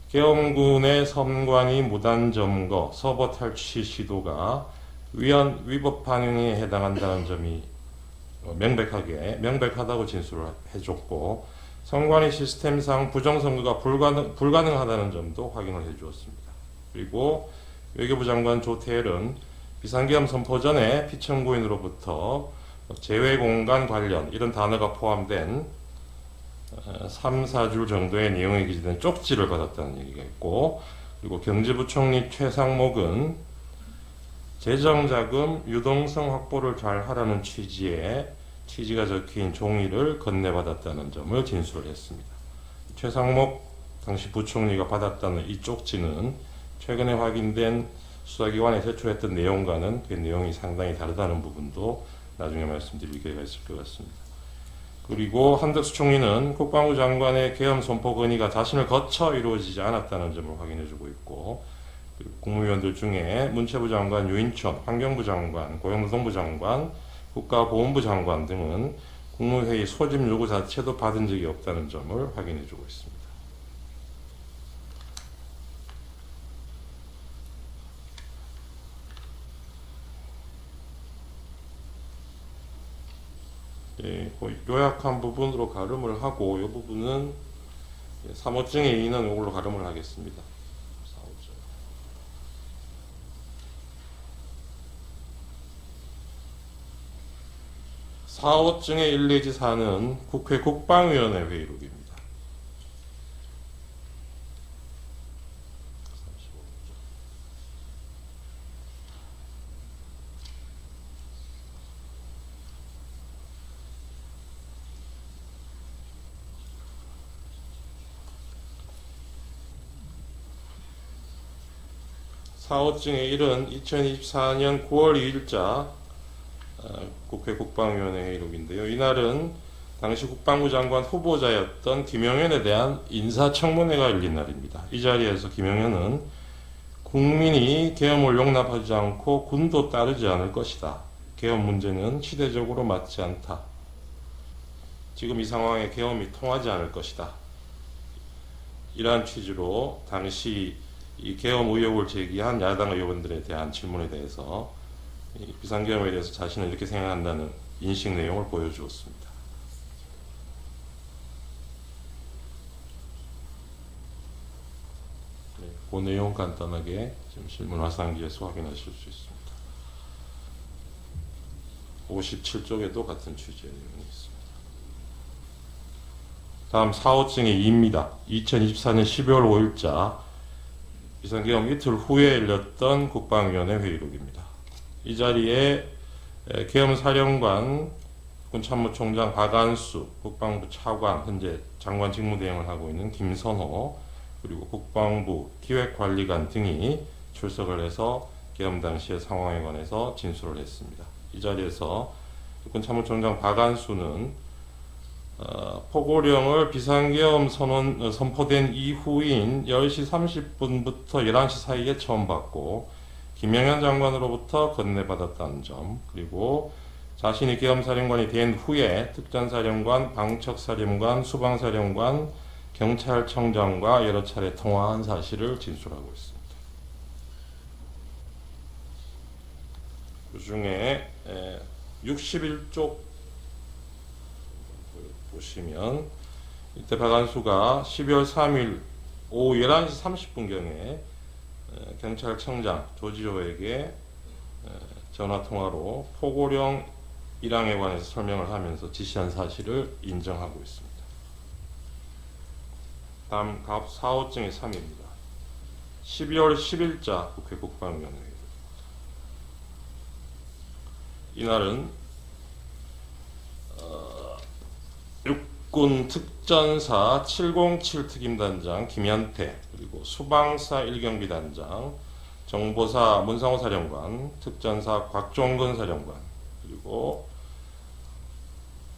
계엄군의 선관위 무단 점거, 서버 탈취 시도가 위법 반응에 해당한다는 점이 명백하다고 진술을 해줬고, 선관위 시스템상 부정선거가 불가능하다는 점도 확인을 해주었습니다. 그리고 외교부 장관 조태일은 비상계엄 선포 전에 피청구인으로부터 제외공간 관련 이런 단어가 포함된 3, 4줄 정도의 내용이 기재된 쪽지를 받았다는 얘기가 있고, 그리고 경제부총리 최상목은 재정자금 유동성 확보를 잘 하라는 취지가 적힌 종이를 건네받았다는 점을 진술을 했습니다. 최상목 당시 부총리가 받았다는 이 쪽지는 최근에 확인된 수사기관에 제출했던 내용과는 그 내용이 상당히 다르다는 부분도 나중에 말씀드릴 기회가 있을 것 같습니다. 그리고 한덕수 총리는 국방부 장관의 계엄 선포 건의가 자신을 거쳐 이루어지지 않았다는 점을 확인해주고 있고, 그리고 국무위원들 중에 문체부 장관 유인천, 환경부 장관, 고용노동부 장관, 국가보훈부 장관 등은 국무회의 소집 요구 자체도 받은 적이 없다는 점을 확인해주고 있습니다. 예, 요약한 부분으로 가름을 하고, 이 부분은 3호증의 2는 이걸로 가름을 하겠습니다. 4호증의 1 내지 4는 국회 국방위원회 회의록입니다. 사호증의 1은 2024년 9월 2일자 국회 국방위원회 회의록인데요. 이날은 당시 국방부 장관 후보자였던 김영현에 대한 인사청문회가 열린 날입니다. 이 자리에서 김영현은 국민이 계엄을 용납하지 않고 군도 따르지 않을 것이다. 계엄 문제는 시대적으로 맞지 않다. 지금 이 상황에 계엄이 통하지 않을 것이다. 이러한 취지로 당시 이 계엄 의혹을 제기한 야당 의원들에 대한 질문에 대해서 이 비상계엄에 대해서 자신은 이렇게 생각한다는 인식 내용을 보여주었습니다. 네, 그 내용 간단하게 지금 실문 화상기에서 확인하실 수 있습니다. 57쪽에도 같은 취지의 내용이 있습니다. 다음 4호증의 2입니다. 2024년 12월 5일자 비상계엄 이틀 후에 열렸던 국방위원회 회의록입니다. 이 자리에 계엄사령관, 군참모총장 박안수, 국방부 차관, 현재 장관 직무대행을 하고 있는 김선호, 그리고 국방부 기획관리관 등이 출석을 해서 계엄 당시의 상황에 관해서 진술을 했습니다. 이 자리에서 군참모총장 박안수는 포고령을 비상계엄 선포된 이후인 10시 30분부터 11시 사이에 처음 받고 김영현 장관으로부터 건네받았다는 점, 그리고 자신이 계엄사령관이 된 후에 특전사령관, 방척사령관, 수방사령관, 경찰청장과 여러 차례 통화한 사실을 진술하고 있습니다. 그 중에 61쪽 보시면 이때 박안수가 12월 3일 오후 11시 30분경에 경찰청장 조지호에게 전화통화로 포고령 1항에 관해서 설명을 하면서 지시한 사실을 인정하고 있습니다. 다음 4호증의 3입니다. 12월 10일자 국회 국방위원회 이날은 육군 특전사 707 특임단장 김현태, 그리고 수방사 1경비 단장, 정보사 문상호 사령관, 특전사 곽종근 사령관, 그리고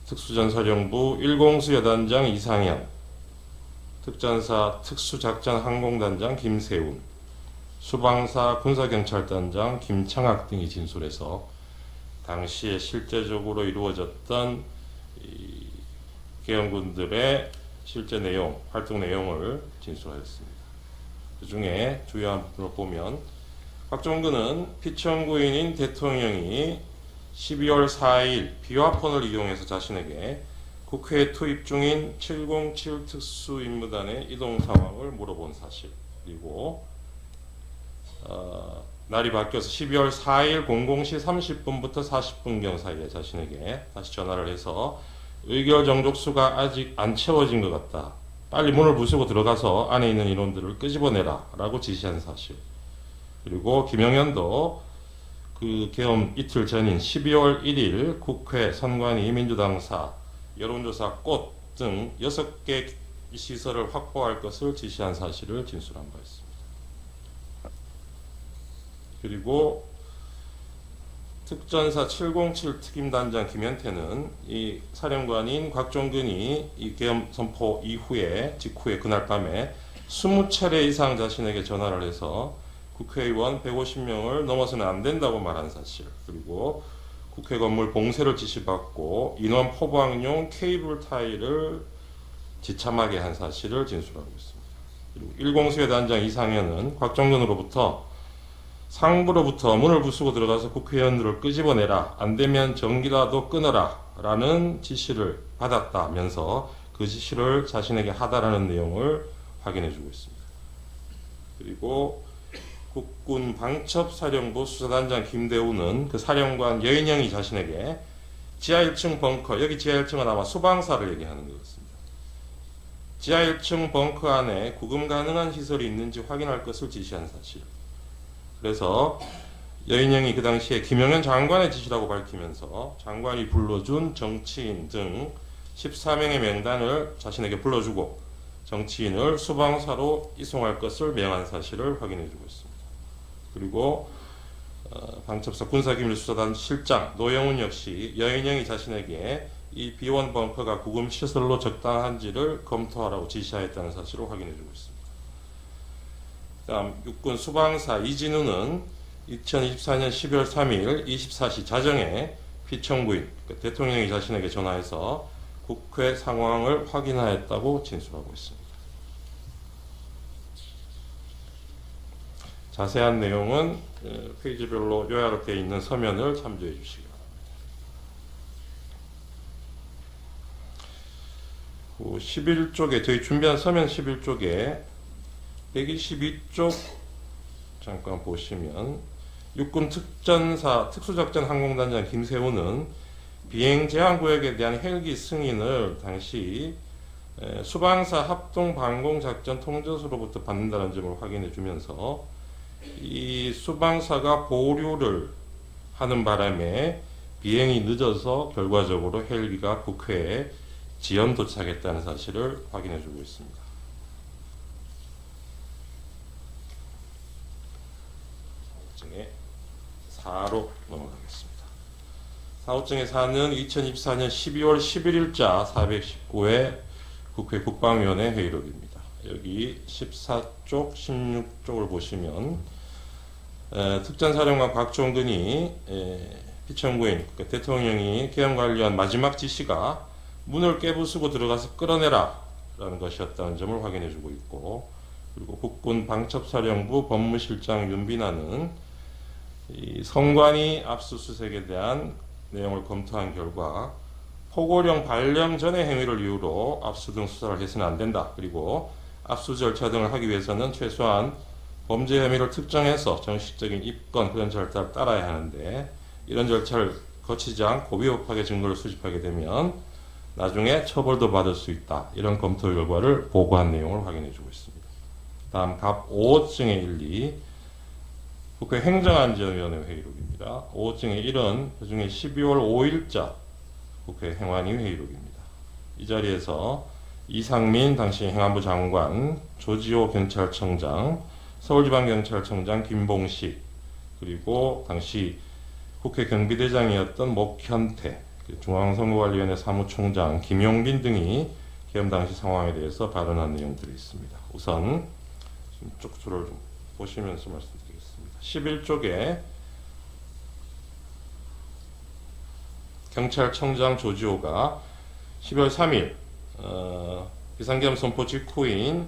특수전사령부 1공수 여단장 이상현, 특전사 특수작전 항공단장 김세운, 수방사 군사경찰단장 김창학 등이 진술해서 당시에 실제적으로 이루어졌던 이 계엄군들의 실제 내용, 활동 내용을 진술하였습니다. 그 중에 주요한 부분을 보면 곽종근은 피청구인인 대통령이 12월 4일 비화폰을 이용해서 자신에게 국회에 투입 중인 707 특수임무단의 이동 상황을 물어본 사실, 그리고 날이 바뀌어서 12월 4일 00시 30분부터 40분경 사이에 자신에게 다시 전화를 해서 의결 정족수가 아직 안 채워진 것 같다. 빨리 문을 부수고 들어가서 안에 있는 인원들을 끄집어내라 라고 지시한 사실. 그리고 김영현도 그 계엄 이틀 전인 12월 1일 국회, 선관위, 민주당사, 여론조사 꽃 등 6개 시설을 확보할 것을 지시한 사실을 진술한 바 있습니다. 그리고 특전사 707 특임단장 김현태는 이 사령관인 곽종근이 이 계엄 선포 직후에 그날 밤에 20차례 이상 자신에게 전화를 해서 국회의원 150명을 넘어서는 안 된다고 말한 사실, 그리고 국회 건물 봉쇄를 지시받고 인원 포방용 케이블 타이를 지참하게 한 사실을 진술하고 있습니다. 그리고 1공수의 단장 이상현은 곽종근으로부터 상부로부터 문을 부수고 들어가서 국회의원들을 끄집어내라, 안되면 전기라도 끊어라 라는 지시를 받았다면서 그 지시를 자신에게 하다라는 내용을 확인해주고 있습니다. 그리고 국군 방첩사령부 수사단장 김대우는 그 사령관 여인영이 자신에게 지하 1층 벙커, 여기 지하 1층은 아마 수방사를 얘기하는 것 같습니다. 지하 1층 벙커 안에 구금 가능한 시설이 있는지 확인할 것을 지시한 사실. 그래서 여인영이 그 당시에 김영현 장관의 지시라고 밝히면서 장관이 불러준 정치인 등 14명의 명단을 자신에게 불러주고 정치인을 수방사로 이송할 것을 명한 사실을 확인해주고 있습니다. 그리고 방첩사 군사기밀수사단 실장 노영훈 역시 여인영이 자신에게 이 B1 벙커가 구금시설로 적당한지를 검토하라고 지시하였다는 사실을 확인해주고 있습니다. 다음 육군 수방사 이진우는 2024년 12월 3일 24시 자정에 피청구인 대통령이 자신에게 전화해서 국회 상황을 확인하였다고 진술하고 있습니다. 자세한 내용은 페이지별로 요약되어 있는 서면을 참조해 주시기 바랍니다. 11쪽에 저희 준비한 서면 11쪽에 122쪽 잠깐 보시면 육군 특수작전 항공단장 김세호는 비행 제한 구역에 대한 헬기 승인을 당시 수방사 합동 방공 작전 통제소로부터 받는다는 점을 확인해 주면서 이 수방사가 보류를 하는 바람에 비행이 늦어서 결과적으로 헬기가 국회에 지연 도착했다는 사실을 확인해 주고 있습니다. 사호증의 4로 넘어가겠습니다. 사호증의 4는 2024년 12월 11일자 419회 국회 국방위원회 회의록입니다. 여기 14쪽, 16쪽을 보시면 특전사령관 곽종근이 피청구인 그러니까 대통령이 계엄 관련 마지막 지시가 문을 깨부수고 들어가서 끌어내라 라는 것이었다는 점을 확인해 주고 있고, 그리고 국군 방첩사령부 법무실장 윤빈아는 이 성관이 압수수색에 대한 내용을 검토한 결과 포고령 발령 전의 행위를 이유로 압수 등 수사를 해서는 안 된다. 그리고 압수 절차 등을 하기 위해서는 최소한 범죄 혐의를 특정해서 정식적인 입건 그런 절차를 따라야 하는데 이런 절차를 거치지 않고 위법하게 증거를 수집하게 되면 나중에 처벌도 받을 수 있다. 이런 검토 결과를 보고한 내용을 확인해 주고 있습니다. 다음 갑 5호증의 1, 2 국회 행정안전위원회 회의록입니다. 5호증의 1은 그중에 12월 5일자 국회 행안위 회의록입니다. 이 자리에서 이상민 당시 행안부 장관, 조지호 경찰청장, 서울지방경찰청장 김봉식, 그리고 당시 국회 경비대장이었던 목현태, 중앙선거관리위원회 사무총장 김용빈 등이 계엄 당시 상황에 대해서 발언한 내용들이 있습니다. 우선 쪽수를 좀 보시면서 말씀드리겠습니다. 11쪽에 경찰청장 조지호가 12월 3일 비상계엄 선포 직후인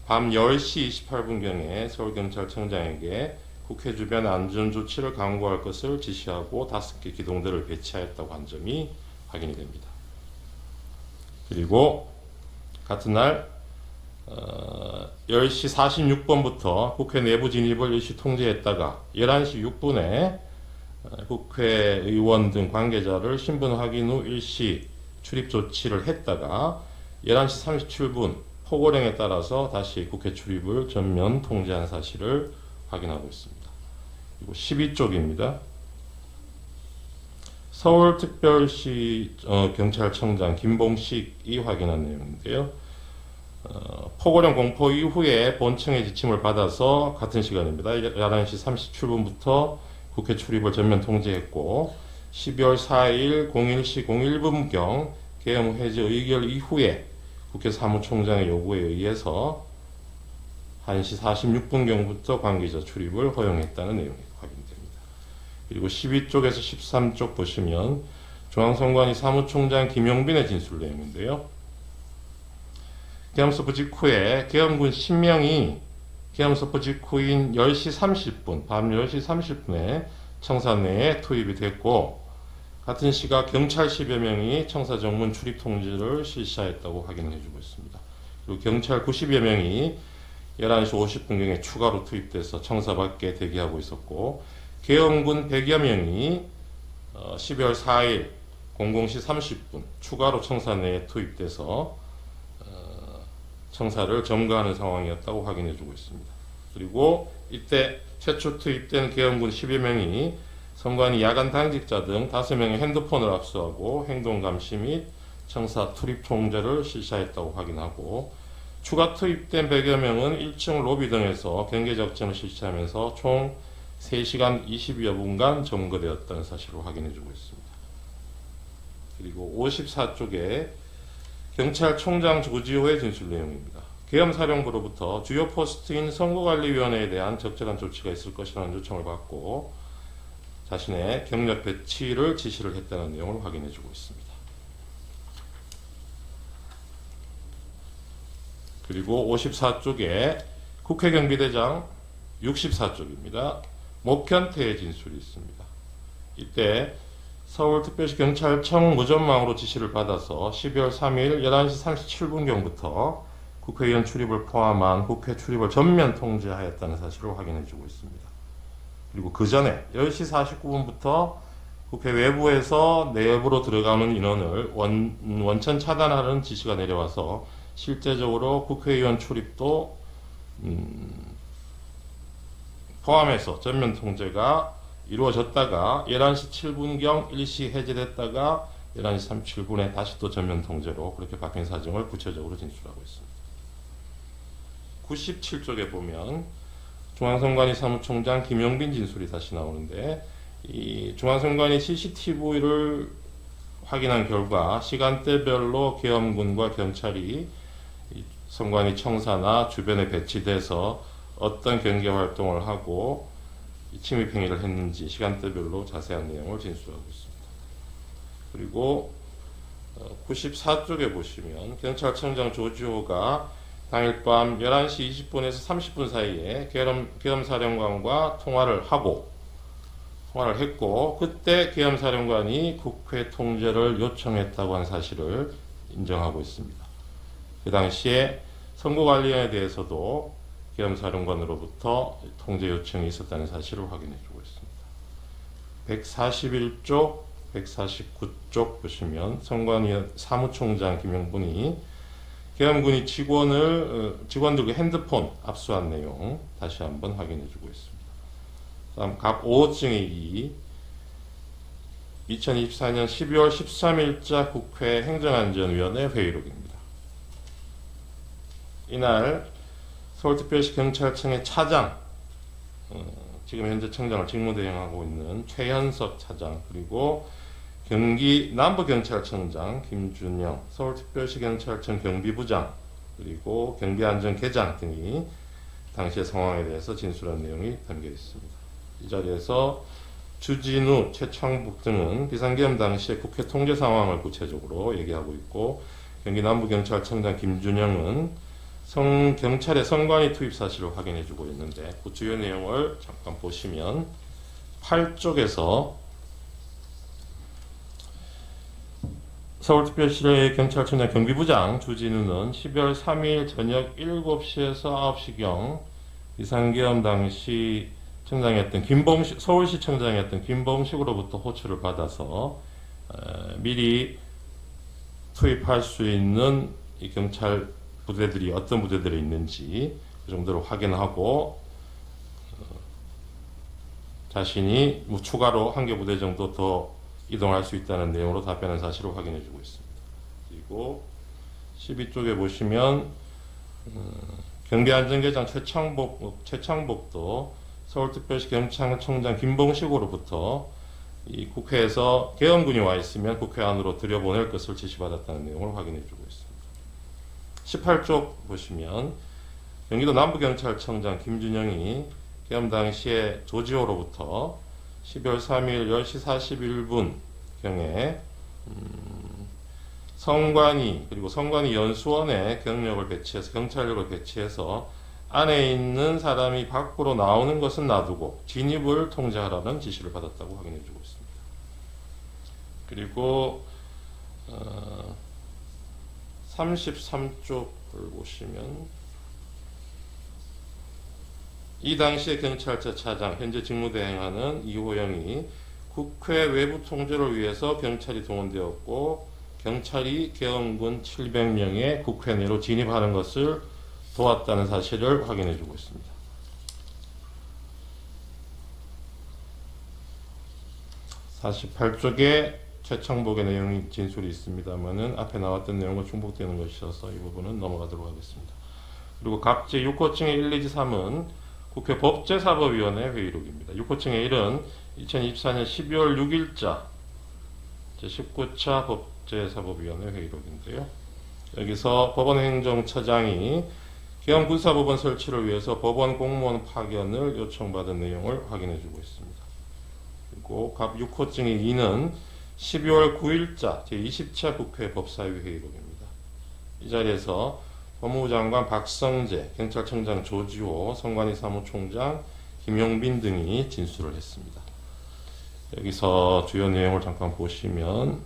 밤 10시 28분경에 서울경찰청장에게 국회 주변 안전조치를 강구할 것을 지시하고 5개 기동대를 배치하였다고 한 점이 확인이 됩니다. 그리고 같은 날 10시 46분부터 국회 내부 진입을 일시 통제했다가 11시 6분에 국회의원 등 관계자를 신분 확인 후 일시 출입 조치를 했다가 11시 37분 포고령에 따라서 다시 국회 출입을 전면 통제한 사실을 확인하고 있습니다. 그리고 12쪽입니다. 서울특별시 경찰청장 김봉식이 확인한 내용인데요. 포고령 공포 이후에 본청의 지침을 받아서 같은 시간입니다. 11시 37분부터 국회 출입을 전면 통제했고 12월 4일 01시 01분경 계엄 해제 의결 이후에 국회 사무총장의 요구에 의해서 1시 46분경부터 관계자 출입을 허용했다는 내용이 확인됩니다. 그리고 12쪽에서 13쪽 보시면 중앙선관위 사무총장 김용빈의 진술 내용인데요. 계엄 선포 직후에 계엄군 10명이 계엄 선포 직후인 10시 30분, 밤 10시 30분에 청사 내에 투입이 됐고 같은 시각 경찰 10여 명이 청사 정문 출입 통지를 실시하였다고 확인을 해주고 있습니다. 그리고 경찰 90여 명이 11시 50분경에 추가로 투입돼서 청사 밖에 대기하고 있었고 계엄군 100여 명이 12월 4일 00시 30분 추가로 청사 내에 투입돼서 청사를 점거하는 상황이었다고 확인해주고 있습니다. 그리고 이때 최초 투입된 계엄군 10여 명이 선관위 야간 당직자 등 5명의 핸드폰을 압수하고 행동감시 및 청사 출입 통제를 실시했다고 확인하고 추가 투입된 100여 명은 1층 로비 등에서 경계작전을 실시하면서 총 3시간 20여 분간 점거되었다는 사실을 확인해주고 있습니다. 그리고 54쪽에 경찰총장 조지호의 진술 내용입니다. 계엄사령부로부터 주요 포스트인 선거관리위원회에 대한 적절한 조치가 있을 것이라는 요청을 받고 자신의 경력 배치를 지시를 했다는 내용을 확인해주고 있습니다. 그리고 54쪽에 국회경비대장 64쪽입니다. 목현태의 진술이 있습니다. 이때 서울특별시 경찰청 무전망으로 지시를 받아서 12월 3일 11시 37분경부터 국회의원 출입을 포함한 국회 출입을 전면 통제하였다는 사실을 확인해주고 있습니다. 그리고 그 전에 10시 49분부터 국회 외부에서 내부로 들어가는 인원을 원천 차단하는 지시가 내려와서 실제적으로 국회의원 출입도 포함해서 전면 통제가 이루어졌다가 11시 7분경 일시 해제됐다가 11시 37분에 다시 또 전면 통제로 그렇게 바뀐 사정을 구체적으로 진술하고 있습니다. 97쪽에 보면 중앙선관위 사무총장 김용빈 진술이 다시 나오는데 이 중앙선관위 CCTV를 확인한 결과 시간대별로 계엄군과 경찰이 선관위 청사나 주변에 배치돼서 어떤 경계 활동을 하고 침입 행위를 했는지 시간대별로 자세한 내용을 진술하고 있습니다. 그리고 94쪽에 보시면 경찰청장 조지호가 당일 밤 11시 20분에서 30분 사이에 계엄사령관과 통화를 했고 그때 계엄사령관이 국회 통제를 요청했다고 한 사실을 인정하고 있습니다. 그 당시에 선거관리위원회에 대해서도 계엄사령관으로부터 통제 요청이 있었다는 사실을 확인해주고 있습니다. 141쪽, 149쪽 보시면 선관위 사무총장 김용분이 계엄군이 직원들과 핸드폰 압수한 내용 다시 한번 확인해주고 있습니다. 다음 각 5호증의 2024년 12월 13일자 국회 행정안전위원회 회의록입니다. 이날 서울특별시 경찰청의 차장, 지금 현재 청장을 직무대행하고 있는 최현석 차장, 그리고 경기 남부경찰청장 김준영, 서울특별시 경찰청 경비부장, 그리고 경비안전계장 등이 당시의 상황에 대해서 진술한 내용이 담겨 있습니다. 이 자리에서 주진우, 최창북 등은 비상계엄 당시의 국회 통제 상황을 구체적으로 얘기하고 있고 경기 남부경찰청장 김준영은 경찰의 선관위 투입 사실을 확인해주고 있는데 그 주요 내용을 잠깐 보시면 8쪽에서 서울특별시 경찰청장 경비부장 주진우는 12월 3일 저녁 7시에서 9시경 비상계엄 당시 청장이었던 서울시 청장이었던 김범식으로부터 호출을 받아서 미리 투입할 수 있는 이 경찰 부대들이 어떤 부대들이 있는지 그 정도로 확인하고 자신이 추가로 한 개 부대 정도 더 이동할 수 있다는 내용으로 답변한 사실을 확인해주고 있습니다. 그리고 12쪽에 보시면 경비안전계장 최창복도 서울특별시 경찰청장 김봉식으로부터 이 국회에서 계엄군이 와 있으면 국회 안으로 들여보낼 것을 지시받았다는 내용을 확인해주고 있습니다. 18쪽 보시면 경기도 남부경찰청장 김준영이 계엄 당시에 조지호로부터 12월 3일 10시 41분경에 선관위 그리고 선관위 연수원에 경찰력을 배치해서 안에 있는 사람이 밖으로 나오는 것은 놔두고 진입을 통제하라는 지시를 받았다고 확인해주고 있습니다. 그리고 33쪽을 보시면 이 당시의 경찰차 차장 현재 직무대행하는 이호영이 국회 외부 통제를 위해서 경찰이 동원되었고 경찰이 계엄군 700명의 국회 내로 진입하는 것을 도왔다는 사실을 확인해주고 있습니다. 48쪽에 최창복의 내용이 진술이 있습니다만은 앞에 나왔던 내용과 중복되는 것이어서 이 부분은 넘어가도록 하겠습니다. 그리고 각지 6호층의 1, 2, 3은 국회 법제사법위원회 회의록입니다. 6호증의 1은 2024년 12월 6일자 제19차 법제사법위원회 회의록인데요. 여기서 법원행정처장이 계엄군사법원 설치를 위해서 법원 공무원 파견을 요청받은 내용을 확인해주고 있습니다. 그리고 갑 6호증의 2는 12월 9일자 제20차 국회 법사위 회의록입니다. 이 자리에서 법무부 장관 박성재, 경찰청장 조지호, 선관위 사무총장 김용빈 등이 진술을 했습니다. 여기서 주요 내용을 잠깐 보시면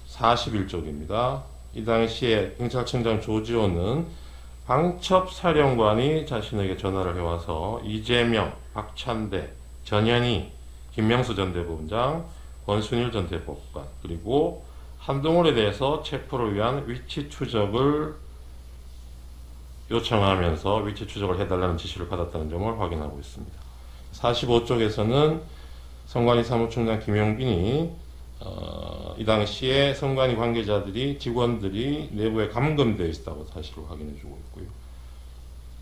41쪽입니다. 이 당시에 경찰청장 조지호는 방첩사령관이 자신에게 전화를 해와서 이재명, 박찬대, 전현희, 김명수 전 대법원장, 권순일 전 대법관 그리고 한동훈에 대해서 체포를 위한 위치 추적을 요청하면서 위치 추적을 해달라는 지시를 받았다는 점을 확인하고 있습니다. 45쪽에서는 선관위 사무총장 김용빈이 이 당시에 선관위 관계자들이 직원들이 내부에 감금되어 있다고 사실을 확인해주고 있고요.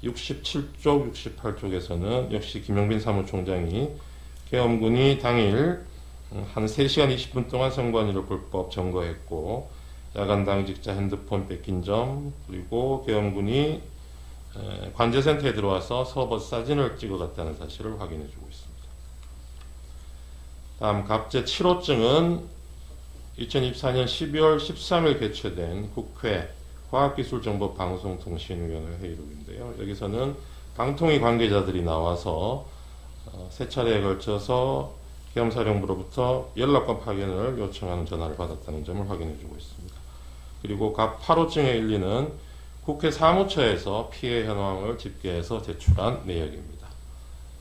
67쪽, 68쪽에서는 역시 김용빈 사무총장이 계엄군이 당일 한 3시간 20분 동안 선관위를 불법 점거했고 야간 당직자 핸드폰 뺏긴 점 그리고 계엄군이 관제센터에 들어와서 서버 사진을 찍어갔다는 사실을 확인해주고 있습니다. 다음 갑제 7호증은 2024년 12월 13일 개최된 국회 과학기술정보방송통신위원회 회의록인데요. 여기서는 방통위 관계자들이 나와서 세 차례에 걸쳐서 계엄사령부로부터 연락관 파견을 요청하는 전화를 받았다는 점을 확인해주고 있습니다. 그리고 갑 8호증의 1리는 국회 사무처에서 피해 현황을 집계해서 제출한 내역입니다.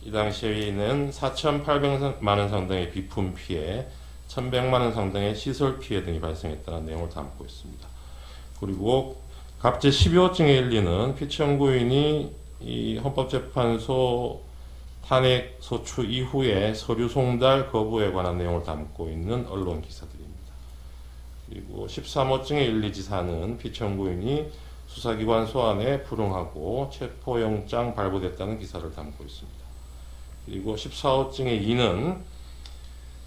이 당시에는 4,800만 원 상당의 비품 피해, 1,100만 원 상당의 시설 피해 등이 발생했다는 내용을 담고 있습니다. 그리고 갑제 12호증의 1리는 피청구인이 이 헌법재판소 탄핵 소추 이후에 서류 송달 거부에 관한 내용을 담고 있는 언론 기사들입니다. 그리고 13호증의 1, 2지사는 피청구인이 수사기관 소환에 불응하고 체포영장 발부됐다는 기사를 담고 있습니다. 그리고 14호증의 2는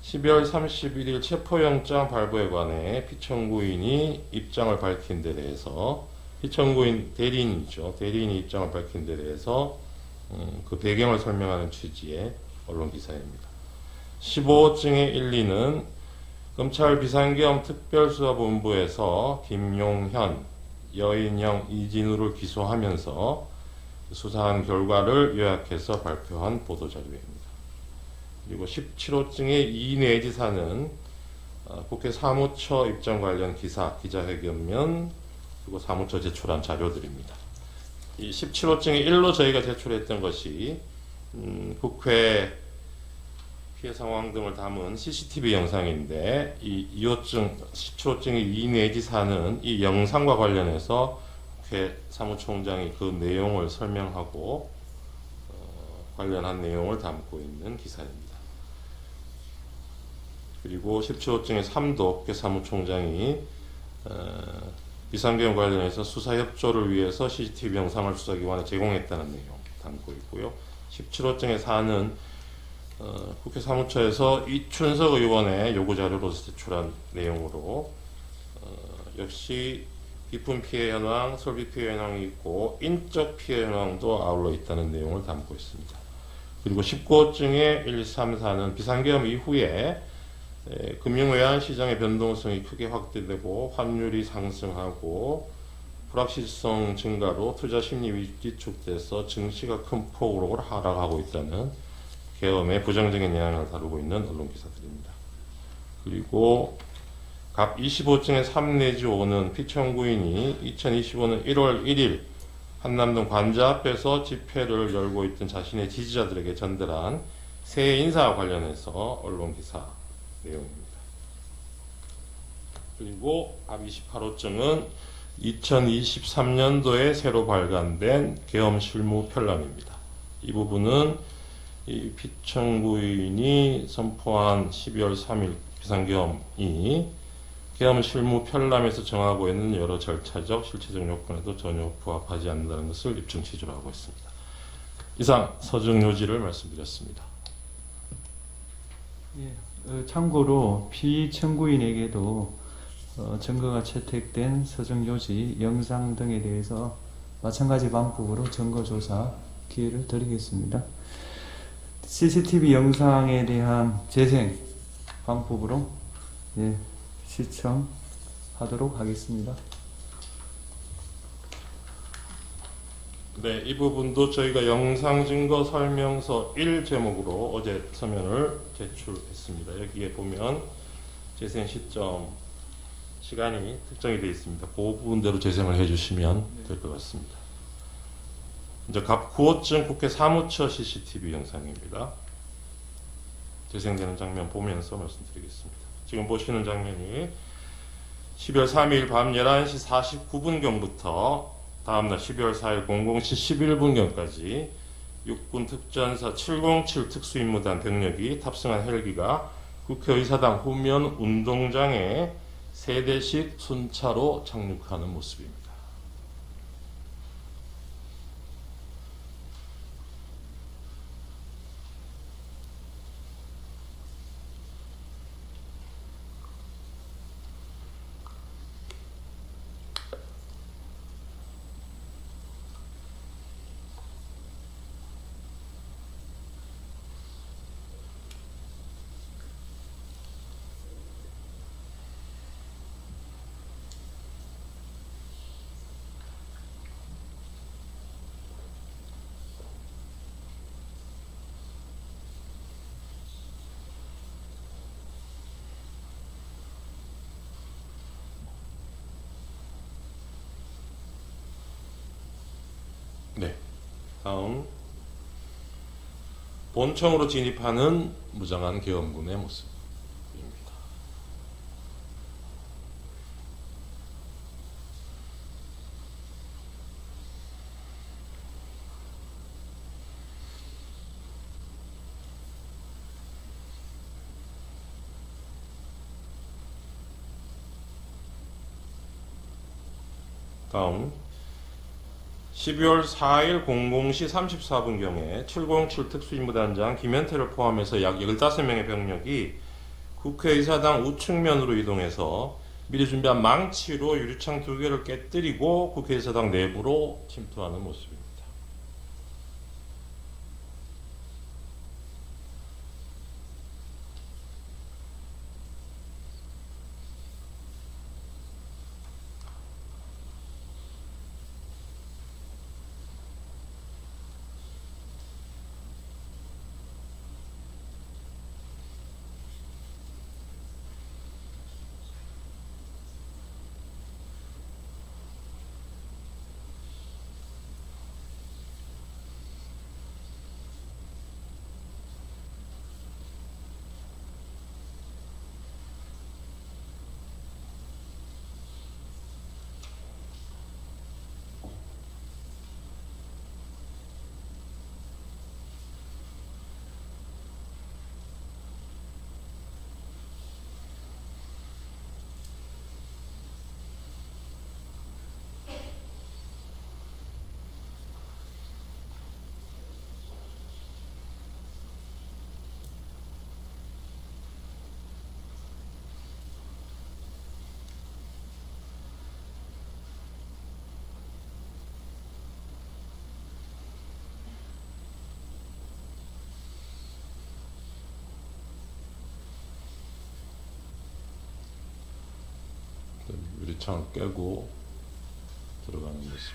12월 31일 체포영장 발부에 관해 피청구인이 입장을 밝힌 데 대해서 피청구인 대리인이죠. 대리인이 입장을 밝힌 데 대해서 그 배경을 설명하는 취지의 언론 기사입니다. 15호증의 1, 2는 검찰 비상계엄 특별수사본부에서 김용현, 여인형, 이진우를 기소하면서 수사한 결과를 요약해서 발표한 보도자료입니다. 그리고 17호증의 2 내지 4는 국회 사무처 입장 관련 기사, 기자회견면 그리고 사무처 제출한 자료들입니다. 이 17호증의 1로 저희가 제출했던 것이 국회 피해 상황 등을 담은 CCTV 영상인데 이 2호증, 17호증의 2 내지 4는 이 영상과 관련해서 국회 사무총장이 그 내용을 설명하고 관련한 내용을 담고 있는 기사입니다. 그리고 17호증의 3도 국회 사무총장이 비상계엄 관련해서 수사협조를 위해서 CCTV 영상을 수사기관에 제공했다는 내용 담고 있고요. 17호증의 4는 국회 사무처에서 이춘석 의원의 요구자료로서 제출한 내용으로 역시 비품 피해 현황, 설비 피해 현황이 있고 인적 피해 현황도 아울러 있다는 내용을 담고 있습니다. 그리고 19호증의 1, 3, 4는 비상계엄 이후에 금융외환 시장의 변동성이 크게 확대되고 환율이 상승하고 불확실성 증가로 투자 심리 위축돼서 증시가 큰 폭으로 하락하고 있다는 계엄의 부정적인 영향을 다루고 있는 언론 기사들입니다. 그리고 갑 25층의 3 내지 5는 피청구인이 2025년 1월 1일 한남동 관저 앞에서 집회를 열고 있던 자신의 지지자들에게 전달한 새 인사와 관련해서 언론 기사 내용입니다. 그리고 갑 28호증은 2023년도에 새로 발간된 계엄 실무 편람입니다. 이 부분은 이 피청구인이 선포한 12월 3일 비상계엄이 계엄 실무 편람에서 정하고 있는 여러 절차적, 실체적 요건에도 전혀 부합하지 않는다는 것을 입증 취지로 하고 있습니다. 이상 서정 요지를 말씀드렸습니다. 참고로 피청구인에게도 증거가 채택된 서정 요지, 영상 등에 대해서 마찬가지 방법으로 증거 조사 기회를 드리겠습니다. CCTV 영상에 대한 재생 방법으로 시청하도록 하겠습니다. 네, 이 부분도 저희가 영상 증거 설명서 1 제목으로 어제 서면을 제출했습니다. 여기에 보면 재생 시점 시간이 특정이 되어 있습니다. 그 부분대로 재생을 해주시면 될 것 같습니다. 이제 갑 9호증 국회 사무처 CCTV 영상입니다. 재생되는 장면 보면서 말씀드리겠습니다. 지금 보시는 장면이 12월 3일 밤 11시 49분경부터 다음날 12월 4일 00시 11분경까지 육군 특전사 707 특수임무단 병력이 탑승한 헬기가 국회의사당 후면 운동장에 3대씩 순차로 착륙하는 모습입니다. 네, 다음 본청으로 진입하는 무장한 계엄군의 모습입니다. 다음 12월 4일 00시 34분경에 707 특수임무단장 김현태를 포함해서 약 15명의 병력이 국회의사당 우측면으로 이동해서 미리 준비한 망치로 유리창 2개를 깨뜨리고 국회의사당 내부로 침투하는 모습입니다. 유리창을 깨고 들어가는 모습.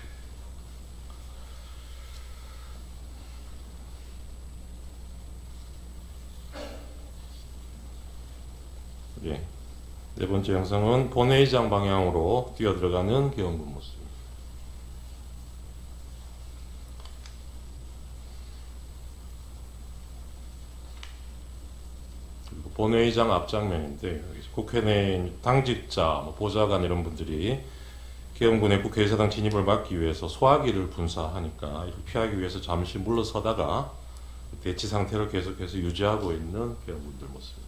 예. 네 번째 영상은 본회의장 방향으로 뛰어 들어가는 계엄군 모습. 그리고 본회의장 앞장면인데 국회 내 당직자, 보좌관 이런 분들이 계엄군의 국회의사당 진입을 막기 위해서 소화기를 분사하니까 이를 피하기 위해서 잠시 물러서다가 대치 상태를 계속해서 유지하고 있는 계엄군들 모습입니다.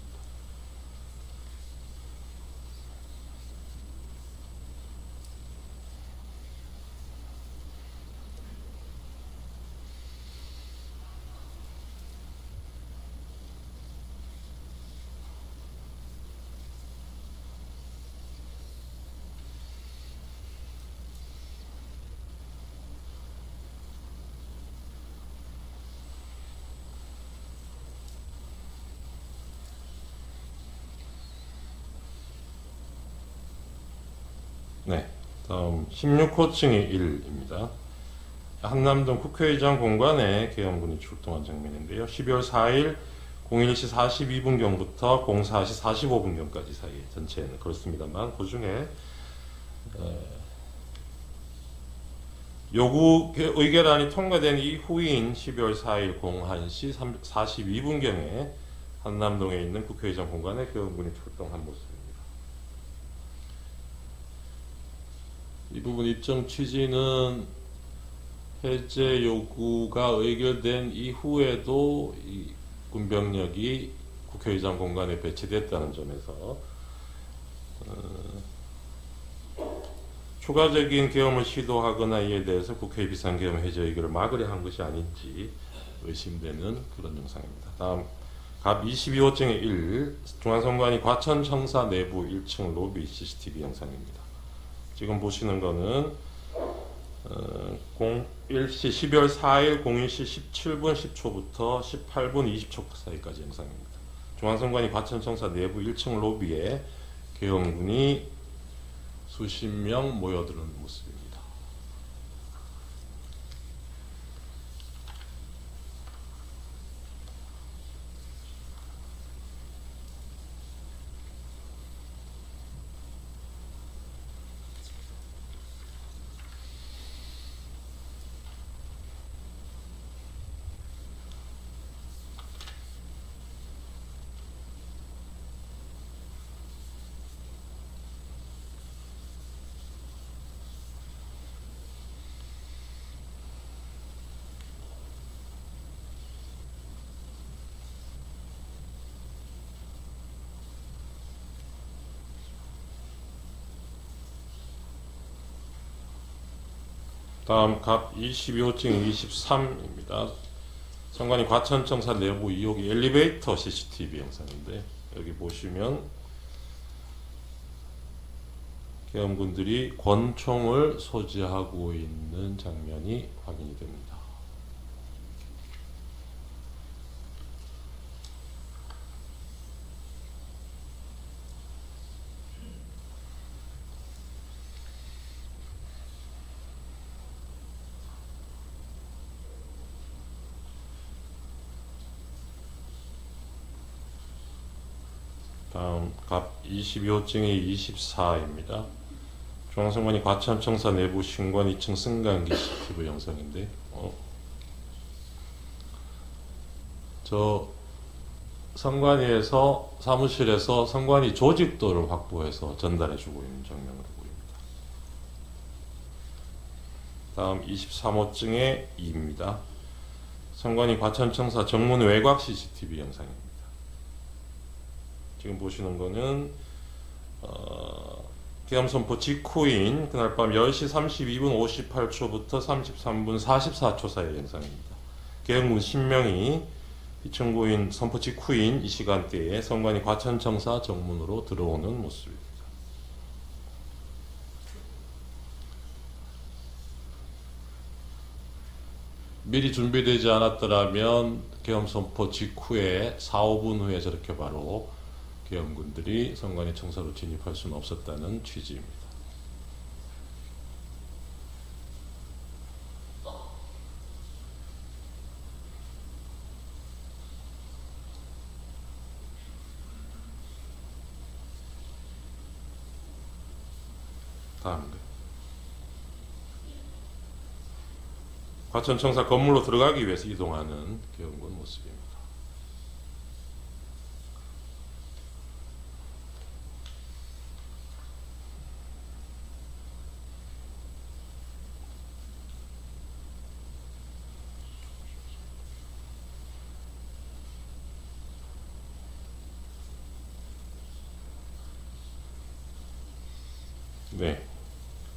네, 다음 16호증이 1입니다. 한남동 국회의장 공간에 계엄군이 출동한 장면인데요. 12월 4일 01시 42분경부터 04시 45분경까지 사이에 전체는 그렇습니다만 그 중에 요구 의결안이 통과된 이후인 12월 4일 01시 42분경에 한남동에 있는 국회의장 공간에 계엄군이 출동한 모습입니다. 이 부분 입정 취지는 해제 요구가 의결된 이후에도 이 군병력이 국회의장 공간에 배치됐다는 점에서 추가적인 계엄을 시도하거나 이에 대해서 국회 비상계엄 해제 의결을 막으려 한 것이 아닌지 의심되는 그런 영상입니다. 다음 갑 22호증의 1 중앙선관위 과천청사 내부 1층 로비 CCTV 영상입니다. 지금 보시는 거는 12월 4일 01시 17분 10초부터 18분 20초 사이까지 영상입니다. 중앙선관위 과천청사 내부 1층 로비에 계엄군이 수십 명 모여드는 모습입니다. 다음 갑 22호증 23입니다. 선관위 과천청사 내부 2호기 엘리베이터 CCTV 영상인데 여기 보시면 계엄군들이 권총을 소지하고 있는 장면이 확인이 됩니다. 다음 갑 22호증이 24입니다. 중앙선관위 과천청사 내부 신관 2층 승강기 CCTV 영상인데 저 선관위에서 사무실에서 선관위 조직도를 확보해서 전달해주고 있는 장면으로 보입니다. 다음 23호증의 2입니다. 선관위 과천청사 정문 외곽 CCTV 영상입니다. 지금 보시는 거는 계엄 선포 직후인 그날 밤 10시 32분 58초부터 33분 44초 사이의 영상입니다. 계엄군 10명이 이천구인 선포 직후인 이 시간대에 선관위 과천청사 정문으로 들어오는 모습입니다. 미리 준비되지 않았더라면 계엄 선포 직후에 4, 5분 후에 저렇게 바로 계엄군들이 선관위 청사로 진입할 수는 없었다는 취지입니다. 다음 과천청사 건물로 들어가기 위해서 이동하는 계엄군 모습입니다. 네.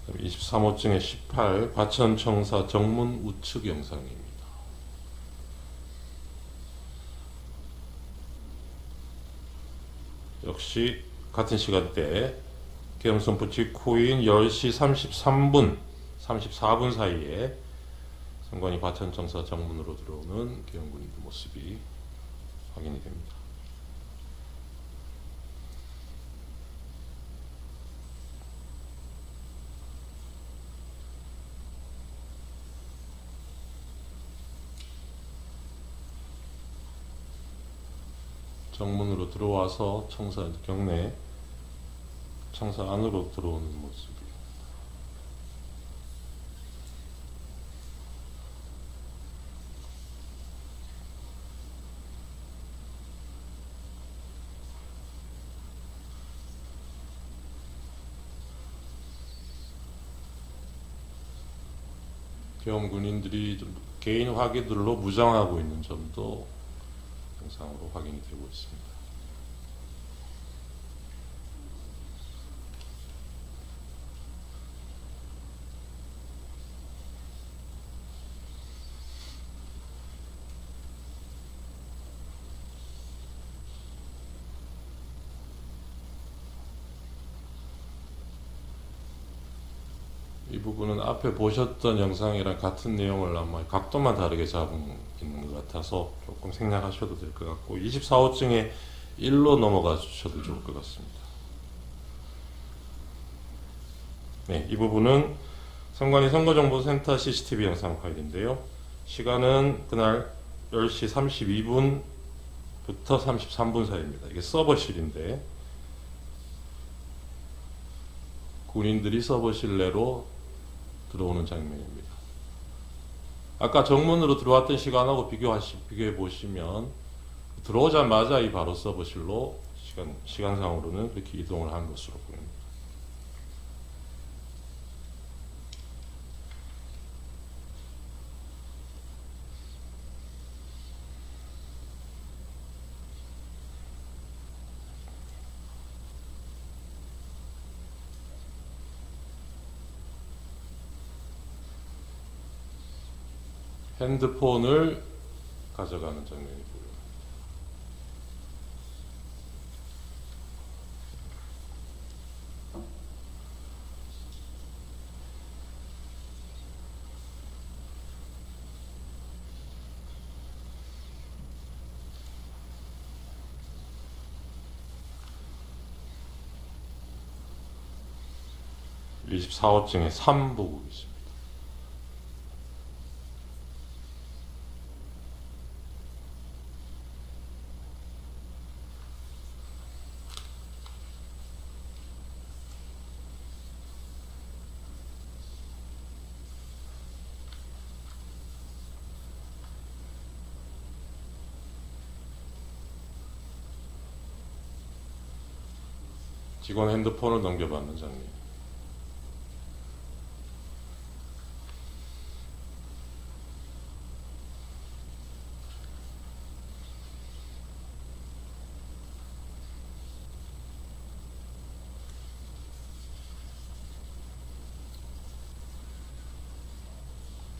23호증의 18 과천청사 정문 우측 영상입니다. 역시 같은 시간대 계엄 선포 직후인 10시 33분 34분 사이에 선관위 과천청사 정문으로 들어오는 계엄군 모습이 확인이 됩니다. 정문으로 들어와서 청사 경내 청사 안으로 들어오는 모습이에요. 계엄 군인들이 좀 개인 화기들로 무장하고 있는 점도 영상으로 확인이 되고 있습니다. 이 부분은 앞에 보셨던 영상이랑 같은 내용을 아마 각도만 다르게 잡은 있는 것 같아서 조금 생략하셔도 될 것 같고 24호증에 1로 넘어가 주셔도 좋을 것 같습니다. 네, 이 부분은 선관위 선거정보센터 CCTV 영상 파일인데요. 시간은 그날 10시 32분부터 33분 사이입니다. 이게 서버실인데 군인들이 서버실 내로 들어오는 장면입니다. 아까 정문으로 들어왔던 시간하고 비교해 보시면 들어오자마자 이 바로 서버실로 시간상으로는 그렇게 이동을 한 것으로 보입니다. 핸드폰을 가져가는 장면이고요. (24호증에) 3 보고 계십니다. 직원 핸드폰을 넘겨받는 장면.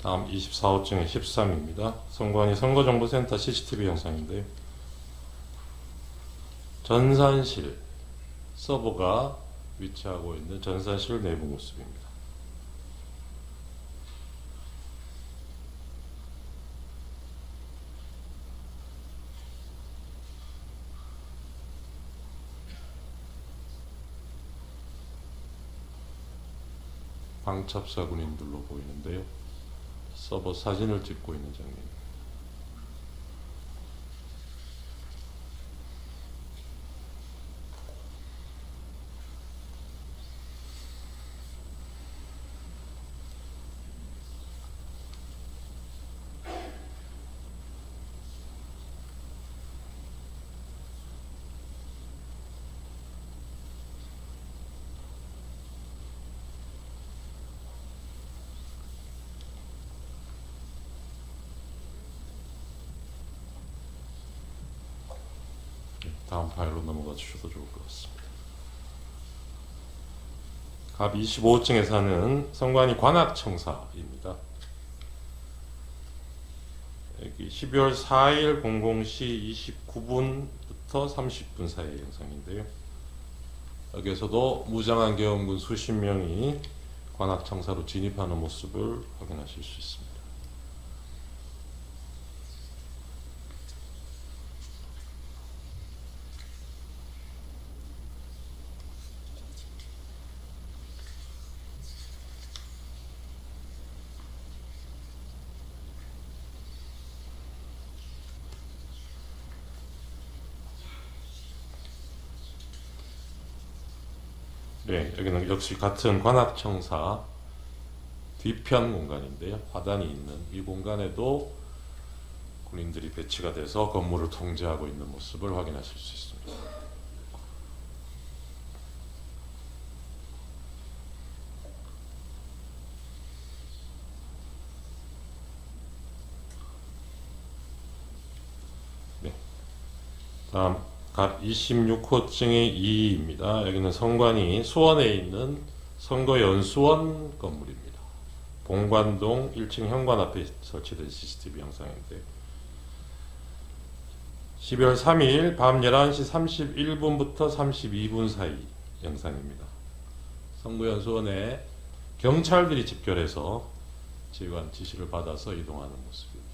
다음 24호증의 13입니다. 선관위 선거정보센터 CCTV 영상인데요. 전산실 서버가 위치하고 있는 전산실 내부 모습입니다. 방첩사 군인들로 보이는데요. 서버 사진을 찍고 있는 장면입니다. 다음 파일로 넘어가 주셔도 좋을 것 같습니다. 갑 25호증에 사는 선관위 관악청사입니다. 여기 12월 4일 00시 29분부터 30분 사이의 영상인데요. 여기에서도 무장한 계엄군 수십 명이 관악청사로 진입하는 모습을 확인하실 수 있습니다. 네, 여기는 역시 같은 관악청사 뒤편 공간인데요. 화단이 있는 이 공간에도 군인들이 배치가 돼서 건물을 통제하고 있는 모습을 확인하실 수 있습니다. 네. 다음 각 26호증의 2입니다. 여기는 선관위 수원에 있는 선거연수원 건물입니다. 본관동 1층 현관 앞에 설치된 CCTV 영상인데 12월 3일 밤 11시 31분부터 32분 사이 영상입니다. 선거연수원에 경찰들이 집결해서 지휘관 지시를 받아서 이동하는 모습입니다.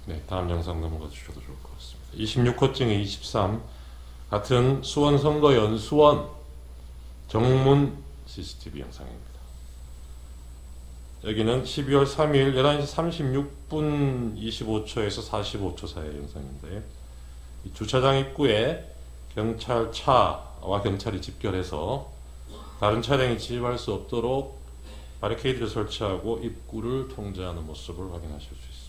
네, 다음 영상 넘어가 주셔도 좋을 것 같습니다. 26호증의 23 같은 수원 선거연수원 정문 CCTV 영상입니다. 여기는 12월 3일 11시 36분 25초에서 45초 사이의 영상인데 이 주차장 입구에 경찰차와 경찰이 집결해서 다른 차량이 진입할 수 없도록 바리케이드를 설치하고 입구를 통제하는 모습을 확인하실 수 있습니다.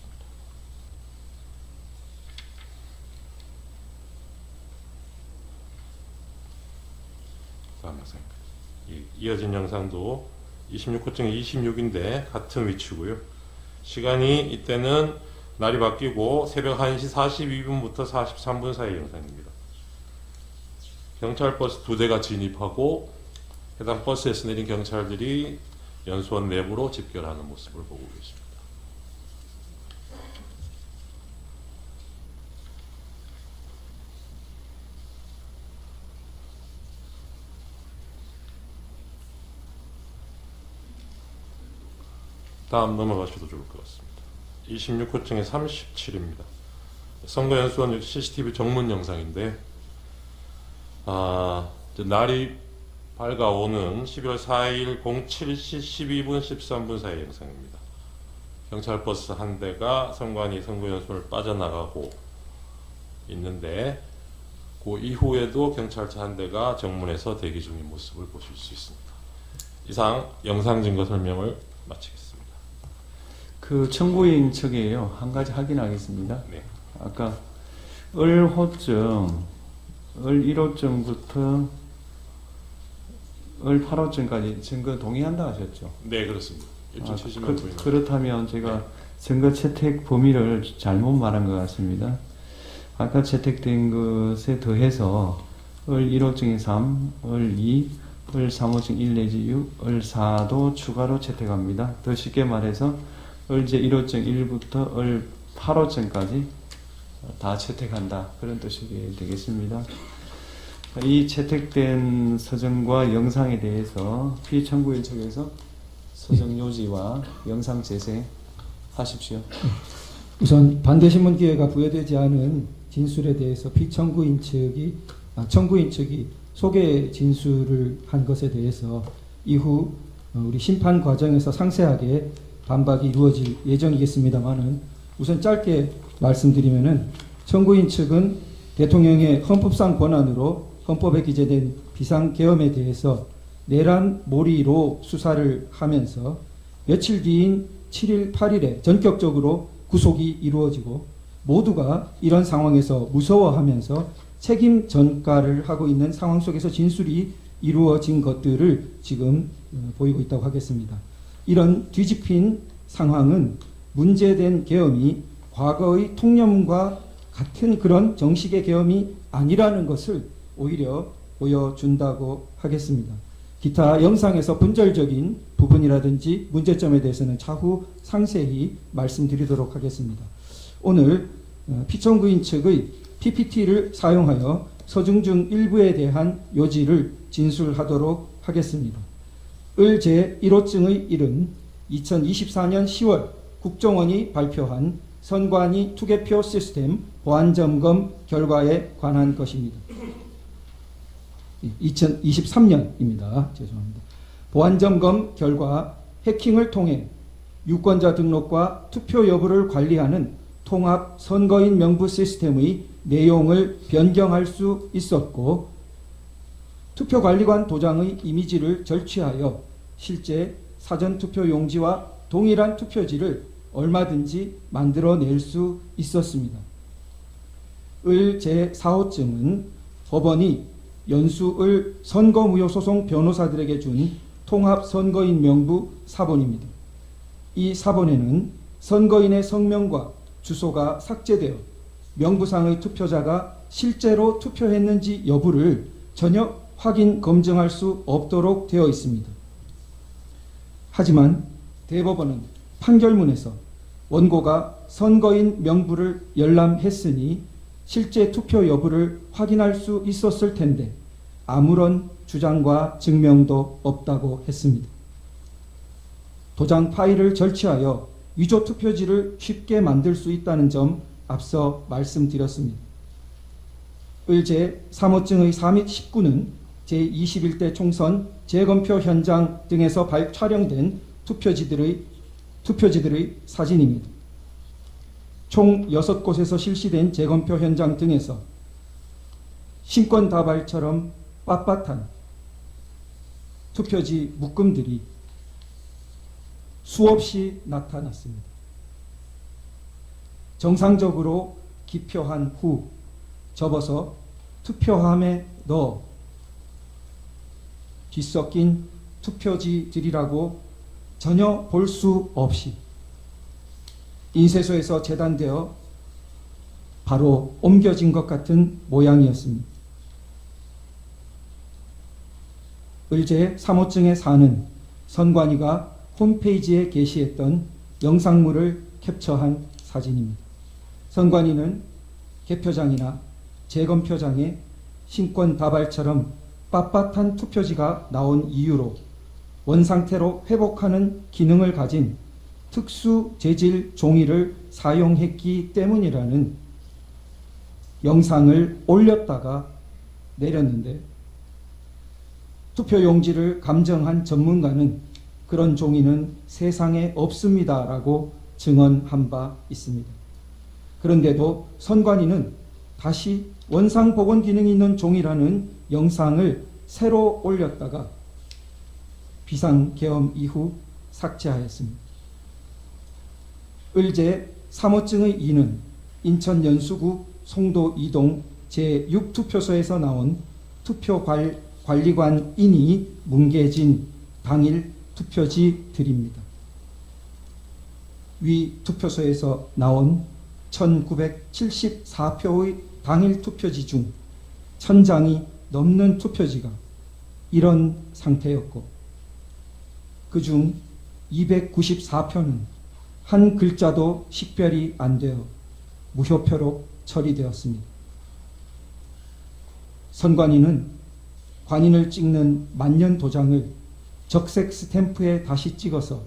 다음 영상입니다. 이어진 영상도 26호증이 26인데 같은 위치고요. 시간이 이때는 날이 바뀌고 새벽 1시 42분부터 43분 사이의 영상입니다. 경찰 버스 2대가 진입하고 해당 버스에서 내린 경찰들이 연수원 내부로 집결하는 모습을 보고 계십니다. 다음 넘어가셔도 좋을 것 같습니다. 26호증의 37입니다. 선거연수원 CCTV 정문 영상인데 날이 밝아오는 12월 4일 07시 12분 13분 사이 영상입니다. 경찰버스 한 대가 선관위 선거연수원을 빠져나가고 있는데 그 이후에도 경찰차 한 대가 정문에서 대기 중인 모습을 보실 수 있습니다. 이상 영상 증거 설명을 마치겠습니다. 그 청구인 측이에요. 한 가지 확인하겠습니다. 네. 아까 을호증, 을1호증부터 을8호증까지 증거 동의한다 하셨죠? 네, 그렇습니다. 일종 최신만 보이는. 그렇다면 제가 증거 채택 범위를 잘못 말한 것 같습니다. 아까 채택된 것에 더해서 을1호증이 3, 을2, 을3호증 1 내지 6, 을4도 추가로 채택합니다. 더 쉽게 말해서 을제 1호증 1부터 을 8호증까지 다 채택한다. 그런 뜻이 되겠습니다. 이 채택된 서정과 영상에 대해서 피청구인 측에서 서정 요지와 영상 재생하십시오. 우선 반대신문 기회가 부여되지 않은 진술에 대해서 피청구인 청구인 측이 소개 진술을 한 것에 대해서 이후 우리 심판 과정에서 상세하게 반박이 이루어질 예정이겠습니다만은 우선 짧게 말씀드리면은 청구인 측은 대통령의 헌법상 권한으로 헌법에 기재된 비상계엄에 대해서 내란 몰이로 수사를 하면서 며칠 뒤인 7일, 8일에 전격적으로 구속이 이루어지고 모두가 이런 상황에서 무서워하면서 책임 전가를 하고 있는 상황 속에서 진술이 이루어진 것들을 지금 보이고 있다고 하겠습니다. 이런 뒤집힌 상황은 문제된 계엄이 과거의 통념과 같은 그런 정식의 계엄이 아니라는 것을 오히려 보여준다고 하겠습니다. 기타 영상에서 분절적인 부분이라든지 문제점에 대해서는 차후 상세히 말씀드리도록 하겠습니다. 오늘 피청구인 측의 PPT를 사용하여 서중 중 일부에 대한 요지를 진술하도록 하겠습니다. 을 제1호증의 1은 2024년 10월 국정원이 발표한 선관위 투개표 시스템 보안 점검 결과에 관한 것입니다. 2023년입니다. 죄송합니다. 보안 점검 결과 해킹을 통해 유권자 등록과 투표 여부를 관리하는 통합 선거인 명부 시스템의 내용을 변경할 수 있었고, 투표관리관 도장의 이미지를 절취하여 실제 사전투표 용지와 동일한 투표지를 얼마든지 만들어낼 수 있었습니다. 을 제4호증은 법원이 연수을 선거무효소송 변호사들에게 준 통합선거인 명부 사본입니다. 이 사본에는 선거인의 성명과 주소가 삭제되어 명부상의 투표자가 실제로 투표했는지 여부를 전혀 확인 검증할 수 없도록 되어 있습니다. 하지만 대법원은 판결문에서 원고가 선거인 명부를 열람했으니 실제 투표 여부를 확인할 수 있었을 텐데 아무런 주장과 증명도 없다고 했습니다. 도장 파일을 절취하여 위조 투표지를 쉽게 만들 수 있다는 점 앞서 말씀드렸습니다. 을제 3호증의 4 및 19는 제21대 총선 재검표 현장 등에서 촬영된 투표지들의 사진입니다. 총 6곳에서 실시된 재검표 현장 등에서 신권다발처럼 빳빳한 투표지 묶음들이 수없이 나타났습니다. 정상적으로 기표한 후 접어서 투표함에 넣어 뒤섞인 투표지들이라고 전혀 볼 수 없이 인쇄소에서 재단되어 바로 옮겨진 것 같은 모양이었습니다. 을제 3호증의 4는 선관위가 홈페이지에 게시했던 영상물을 캡처한 사진입니다. 선관위는 개표장이나 재검표장에 신권다발처럼 빳빳한 투표지가 나온 이유로 원상태로 회복하는 기능을 가진 특수 재질 종이를 사용했기 때문이라는 영상을 올렸다가 내렸는데, 투표용지를 감정한 전문가는 그런 종이는 세상에 없습니다라고 증언한 바 있습니다. 그런데도 선관위는 다시 원상 복원 기능이 있는 종이라는 영상을 새로 올렸다가 비상계엄 이후 삭제하였습니다. 을제 3호증의 2는 인천 연수구 송도 2동 제6투표소에서 나온 투표관리관인이 뭉개진 당일 투표지들입니다. 위 투표소에서 나온 1974표의 당일 투표지 중 1000장이 넘는 투표지가 이런 상태였고, 그중 294표는 한 글자도 식별이 안 되어 무효표로 처리되었습니다. 선관위는 관인을 찍는 만년 도장을 적색 스탬프에 다시 찍어서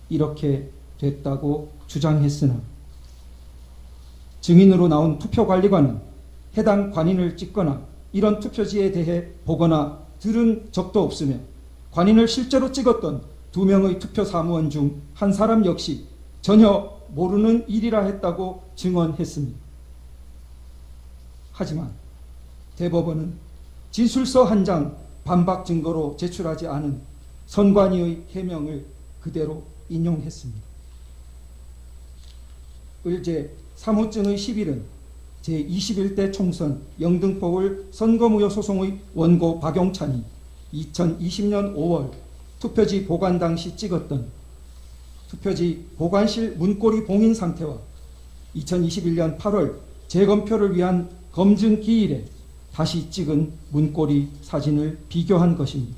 이렇게 됐다고 주장했으나, 증인으로 나온 투표관리관은 해당 관인을 찍거나 이런 투표지에 대해 보거나 들은 적도 없으며, 관인을 실제로 찍었던 2명의 투표 사무원 중 한 사람 역시 전혀 모르는 일이라 했다고 증언했습니다. 하지만 대법원은 진술서 한 장 반박 증거로 제출하지 않은 선관위의 해명을 그대로 인용했습니다. 을제 3호증의 11은 제21대 총선 영등포울 선거무효 소송의 원고 박용찬이 2020년 5월 투표지 보관 당시 찍었던 투표지 보관실 문고리 봉인 상태와 2021년 8월 재검표를 위한 검증 기일에 다시 찍은 문고리 사진을 비교한 것입니다.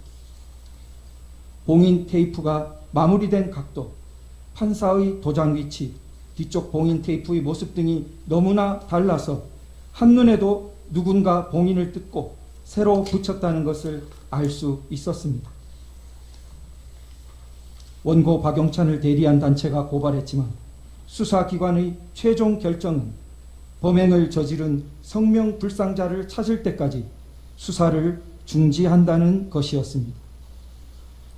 봉인 테이프가 마무리된 각도, 판사의 도장 위치, 뒤쪽 봉인 테이프의 모습 등이 너무나 달라서 한눈에도 누군가 봉인을 뜯고 새로 붙였다는 것을 알 수 있었습니다. 원고 박용찬을 대리한 단체가 고발했지만 수사기관의 최종 결정은 범행을 저지른 성명불상자를 찾을 때까지 수사를 중지한다는 것이었습니다.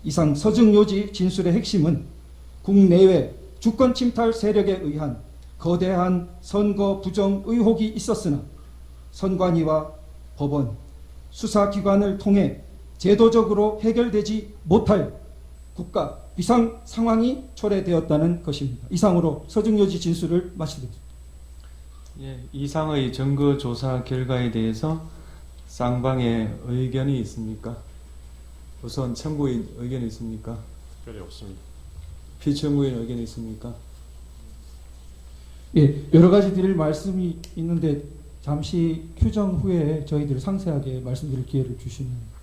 이상 서증요지 진술의 핵심은 국내외 주권 침탈 세력에 의한 거대한 선거 부정 의혹이 있었으나 선관위와 법원, 수사기관을 통해 제도적으로 해결되지 못할 국가 비상 상황이 초래되었다는 것입니다. 이상으로 서증요지 진술을 마치겠습니다. 예, 이상의 증거 조사 결과에 대해서 쌍방의 의견이 있습니까? 우선 청구인 의견이 있습니까? 특별히 없습니다. 피청구인 의견이 있습니까? 예, 여러 가지 드릴 말씀이 있는데 잠시 휴정 후에 저희들 상세하게 말씀드릴 기회를 주시면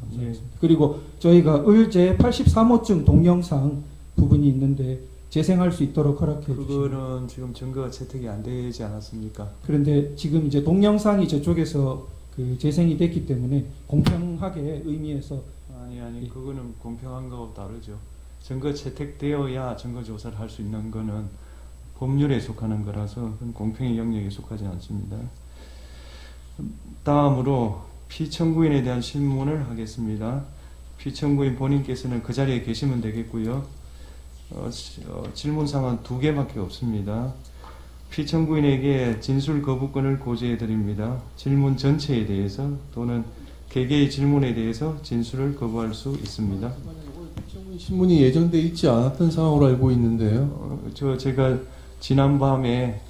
감사하겠습니다. 그리고 저희가 의제 83호증 동영상 부분이 있는데 재생할 수 있도록 허락해 주시면. 그거는 지금 증거가 채택이 안 되지 않았습니까? 그런데 지금 이제 동영상이 저쪽에서 그 재생이 됐기 때문에 공평하게 의미에서 아니 그거는 공평한 거하고 다르죠. 증거 채택되어야 증거 조사를 할 수 있는 거는 법률에 속하는 거라서 그건 공평의 영역에 속하지 않습니다. 다음으로 피청구인에 대한 질문을 하겠습니다. 피청구인 본인께서는 그 자리에 계시면 되겠고요. 질문사항은 2개밖에 없습니다. 피청구인에게 진술 거부권을 고지해 드립니다. 질문 전체에 대해서 또는 개개의 질문에 대해서 진술을 거부할 수 있습니다. 신문이 예정돼 있지 않았던 상황으로 알고 있는데요. 제가 지난밤에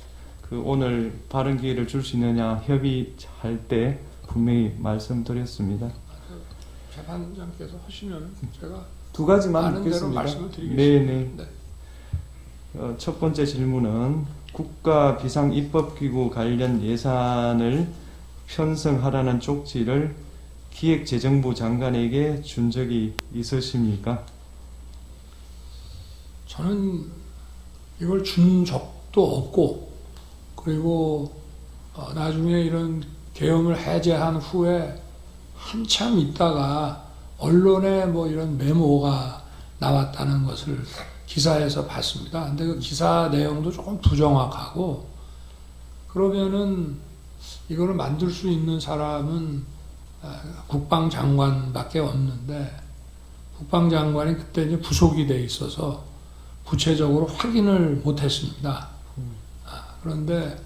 그 오늘 발언 기회를 줄 수 있느냐 협의할 때 분명히 말씀드렸습니다. 재판장께서 하시면 제가 2가지만 아는 대로 묻겠습니다. 말씀을 드리겠습니다. 네네. 네. 첫 번째 질문은 국가 비상 입법기구 관련 예산을 편성하라는 쪽지를 기획재정부 장관에게 준 적이 있으십니까? 저는 이걸 준 적도 없고, 그리고 나중에 이런 계엄을 해제한 후에 한참 있다가 언론에 뭐 이런 메모가 나왔다는 것을 기사에서 봤습니다. 근데 그 기사 내용도 조금 부정확하고, 그러면은 이거를 만들 수 있는 사람은 국방장관밖에 없는데, 국방장관이 그때 이제 부속이 돼 있어서 구체적으로 확인을 못했습니다. 그런데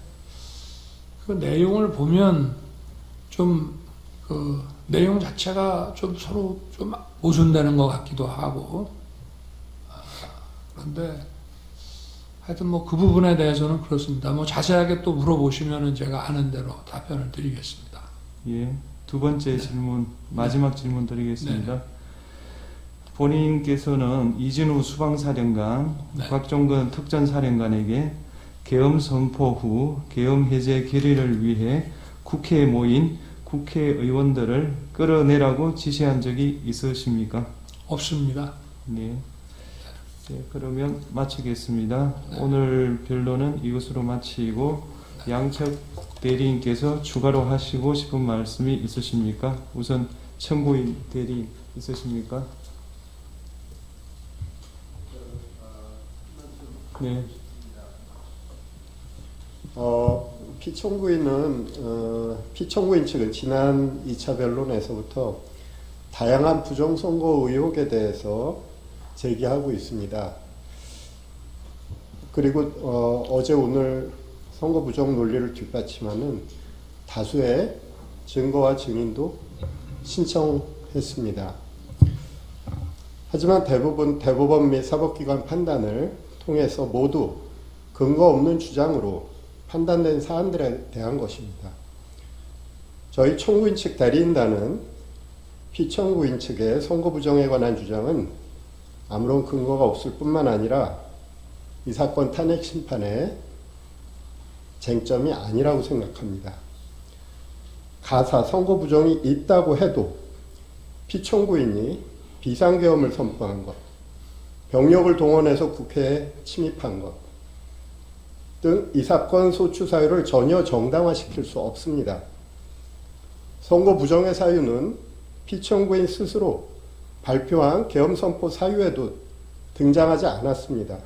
그 내용을 보면 좀 그 내용 자체가 좀 서로 좀 모순되는 것 같기도 하고, 그런데 하여튼 뭐 그 부분에 대해서는 그렇습니다. 뭐 자세하게 또 물어보시면은 제가 아는 대로 답변을 드리겠습니다. 예. 2번째 질문, 마지막 질문 드리겠습니다. 본인께서는 이진우 수방사령관, 곽종건 특전사령관에게 계엄 선포 후 계엄 해제 결의를 위해 국회에 모인 국회의원들을 끌어내라고 지시한 적이 있으십니까? 없습니다. 네. 네, 그러면 마치겠습니다. 오늘 변론은 이것으로 마치고 양측 대리인께서 추가로 하시고 싶은 말씀이 있으십니까? 우선 청구인 대리인 있으십니까? 네. 피청구인 측은 지난 2차 변론에서부터 다양한 부정선거 의혹에 대해서 제기하고 있습니다. 그리고 어제 오늘 선거 부정 논리를 뒷받침하는 다수의 증거와 증인도 신청했습니다. 하지만 대법원 및 사법기관 판단을 통해서 모두 근거 없는 주장으로 판단된 사안들에 대한 것입니다. 저희 청구인 측 대리인단은 피청구인 측의 선거 부정에 관한 주장은 아무런 근거가 없을 뿐만 아니라 이 사건 탄핵 심판의 쟁점이 아니라고 생각합니다. 가사 선거 부정이 있다고 해도 피청구인이 비상계엄을 선포한 것, 병력을 동원해서 국회에 침입한 것 등 이 사건 소추 사유를 전혀 정당화시킬 수 없습니다. 선거 부정의 사유는 피청구인 스스로 발표한 계엄 선포 사유에도 등장하지 않았습니다.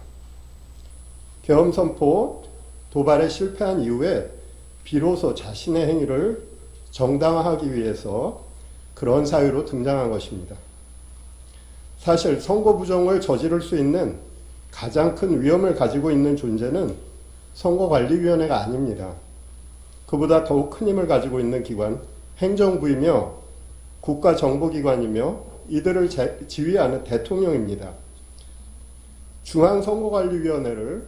계엄 선포 도발에 실패한 이후에 비로소 자신의 행위를 정당화하기 위해서 그런 사유로 등장한 것입니다. 사실 선거 부정을 저지를 수 있는 가장 큰 위험을 가지고 있는 존재는 선거관리위원회가 아닙니다. 그보다 더욱 큰 힘을 가지고 있는 기관, 행정부이며 국가정보기관이며 이들을 지휘하는 대통령입니다. 중앙선거관리위원회를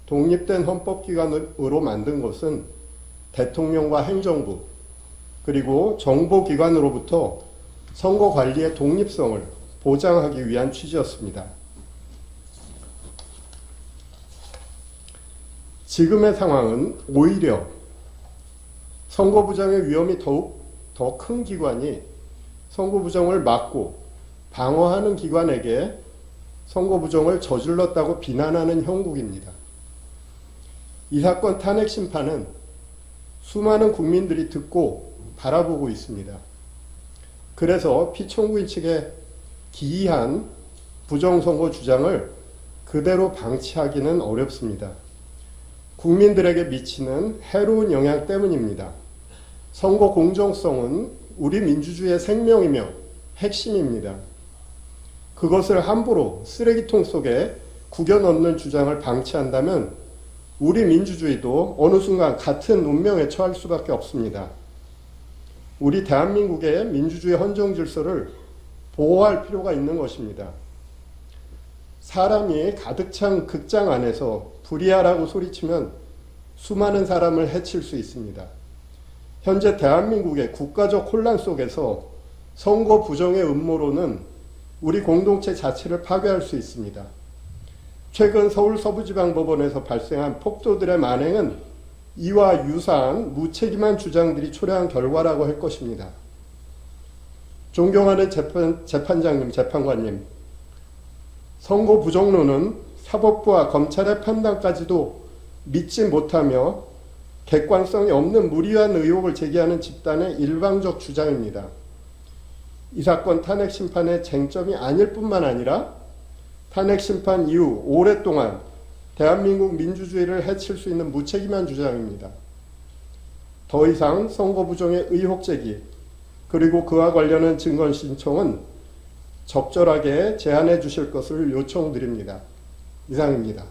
독립된 헌법기관으로 만든 것은 대통령과 행정부 그리고 정보기관으로부터 선거관리의 독립성을 보장하기 위한 취지였습니다. 지금의 상황은 오히려 선거부정의 위험이 더욱 더 큰 기관이 선거부정을 막고 방어하는 기관에게 선거부정을 저질렀다고 비난하는 형국입니다. 이 사건 탄핵 심판은 수많은 국민들이 듣고 바라보고 있습니다. 그래서 피청구인 측의 기이한 부정선거 주장을 그대로 방치하기는 어렵습니다. 국민들에게 미치는 해로운 영향 때문입니다. 선거 공정성은 우리 민주주의의 생명이며 핵심입니다. 그것을 함부로 쓰레기통 속에 구겨 넣는 주장을 방치한다면 우리 민주주의도 어느 순간 같은 운명에 처할 수밖에 없습니다. 우리 대한민국의 민주주의 헌정 질서를 보호할 필요가 있는 것입니다. 사람이 가득 찬 극장 안에서 불이하라고 소리치면 수많은 사람을 해칠 수 있습니다. 현재 대한민국의 국가적 혼란 속에서 선거 부정의 음모론은 우리 공동체 자체를 파괴할 수 있습니다. 최근 서울 서부지방법원에서 발생한 폭도들의 만행은 이와 유사한 무책임한 주장들이 초래한 결과라고 할 것입니다. 존경하는 재판장님, 재판관님, 선거 부정론은 사법부와 검찰의 판단까지도 믿지 못하며 객관성이 없는 무리한 의혹을 제기하는 집단의 일방적 주장입니다. 이 사건 탄핵 심판의 쟁점이 아닐 뿐만 아니라 탄핵 심판 이후 오랫동안 대한민국 민주주의를 해칠 수 있는 무책임한 주장입니다. 더 이상 선거 부정의 의혹 제기 그리고 그와 관련한 증거 신청은 적절하게 제한해 주실 것을 요청드립니다. 이상입니다.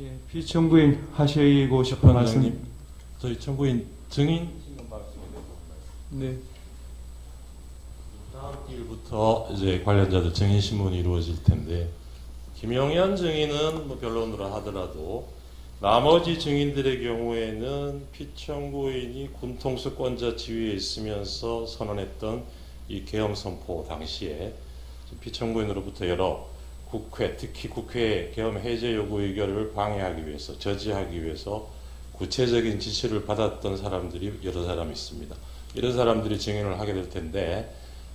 예, 피청구인 하시고 싶은 말씀. 재판장님, 저희 청구인 증인 네. 다음 일부터 이제 관련자들 증인 신문이 이루어질 텐데 김영현 증인은 뭐 변론으로 하더라도 나머지 증인들의 경우에는 피청구인이 군통수권자 지위에 있으면서 선언했던 이 계엄 선포 당시에 피청구인으로부터 여러 국회, 특히 국회의 계엄 해제 요구 의결을 방해하기 위해서, 저지하기 위해서 구체적인 지시를 받았던 사람들이 여러 사람 있습니다. 이런 사람들이 증인을 하게 될 텐데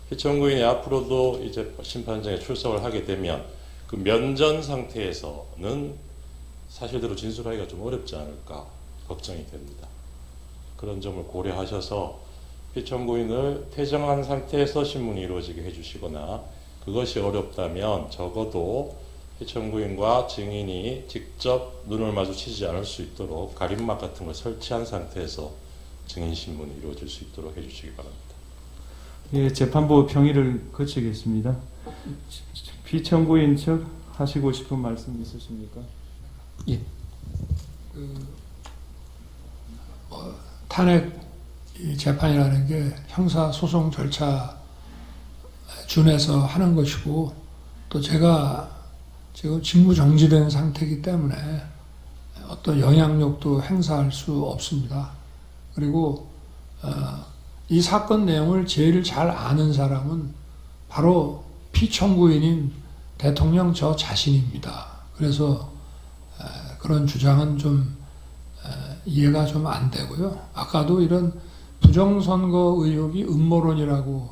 피청구인이 앞으로도 이제 심판장에 출석을 하게 되면 그 면전 상태에서는 사실대로 진술하기가 좀 어렵지 않을까 걱정이 됩니다. 그런 점을 고려하셔서 피청구인을 퇴정한 상태에서 신문이 이루어지게 해주시거나 그것이 어렵다면 적어도 피청구인과 증인이 직접 눈을 마주치지 않을 수 있도록 가림막 같은 걸 설치한 상태에서 증인 신문이 이루어질 수 있도록 해주시기 바랍니다. 예, 재판부 평의를 거치겠습니다. 피청구인 측 하시고 싶은 말씀 있으십니까? 예. 탄핵 재판이라는 게 형사 소송 절차 준해서 하는 것이고 또 제가 지금 직무 정지된 상태이기 때문에 어떤 영향력도 행사할 수 없습니다. 그리고 이 사건 내용을 제일 잘 아는 사람은 바로 피청구인인 대통령 저 자신입니다. 그래서 그런 주장은 좀 이해가 좀 안 되고요. 아까도 이런 부정선거 의혹이 음모론이라고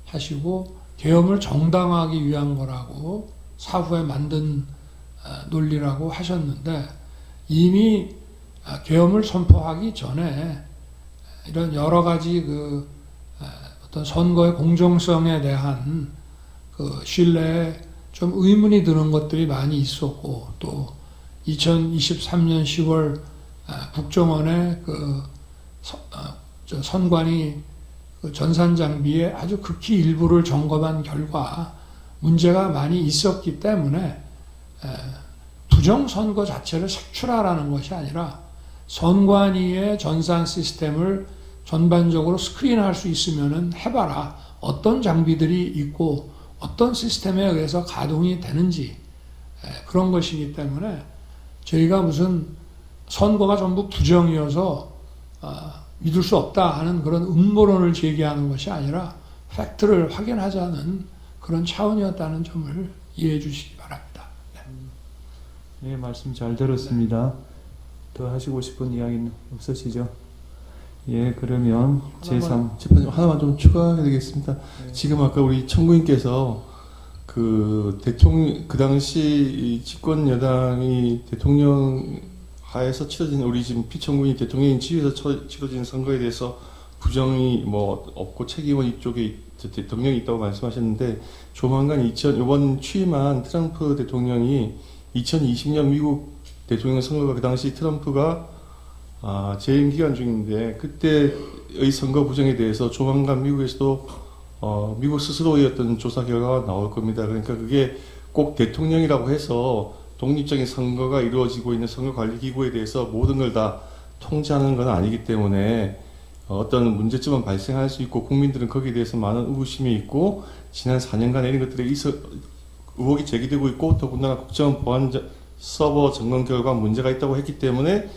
하시고 계엄을 정당화하기 위한 거라고 사후에 만든 논리라고 하셨는데 이미 계엄을 선포하기 전에 이런 여러 가지 어떤 선거의 공정성에 대한 신뢰에 좀 의문이 드는 것들이 많이 있었고 또 2023년 10월 국정원의 선관위 전산 장비의 아주 극히 일부를 점검한 결과 문제가 많이 있었기 때문에 부정선거 자체를 색출하라는 것이 아니라 선관위의 전산 시스템을 전반적으로 스크린할 수 있으면은 해봐라. 어떤 장비들이 있고 어떤 시스템에 의해서 가동이 되는지 그런 것이기 때문에 저희가 무슨 선거가 전부 부정이어서 믿을 수 없다 하는 그런 음모론을 제기하는 것이 아니라 팩트를 확인하자는 그런 차원이었다는 점을 이해해 주시기 바랍니다. 네, 말씀 잘 들었습니다. 더 하시고 싶은 이야기는 없으시죠? 예, 그러면 제3 재판장 하나만 좀 추가해야 되겠습니다. 지금 아까 우리 청구인께서 그 대통령 그 당시 이 집권 여당이 대통령 하에서 치러진 우리 지금 피청구인 대통령인 지위에서 치러진 선거에 대해서 부정이 뭐 없고 책임은 이쪽에 대통령이 있다고 말씀하셨는데 조만간 이번 취임한 트럼프 대통령이 2020년 미국 대통령 선거가 그 당시 트럼프가 재임 기간 중인데 그때의 선거 부정에 대해서 조만간 미국에서도 미국 스스로의 어떤 조사 결과가 나올 겁니다. 그러니까 그게 꼭 대통령이라고 해서 독립적인 선거가 이루어지고 있는 선거관리기구에 대해서 모든 걸 다 통제하는 건 아니기 때문에 어떤 문제점은 발생할 수 있고 국민들은 거기에 대해서 많은 의구심이 있고 지난 4년간 이런 것들에 의혹이 제기되고 있고 더군다나 국정원 보안 서버 점검 결과 문제가 있다고 했기 때문에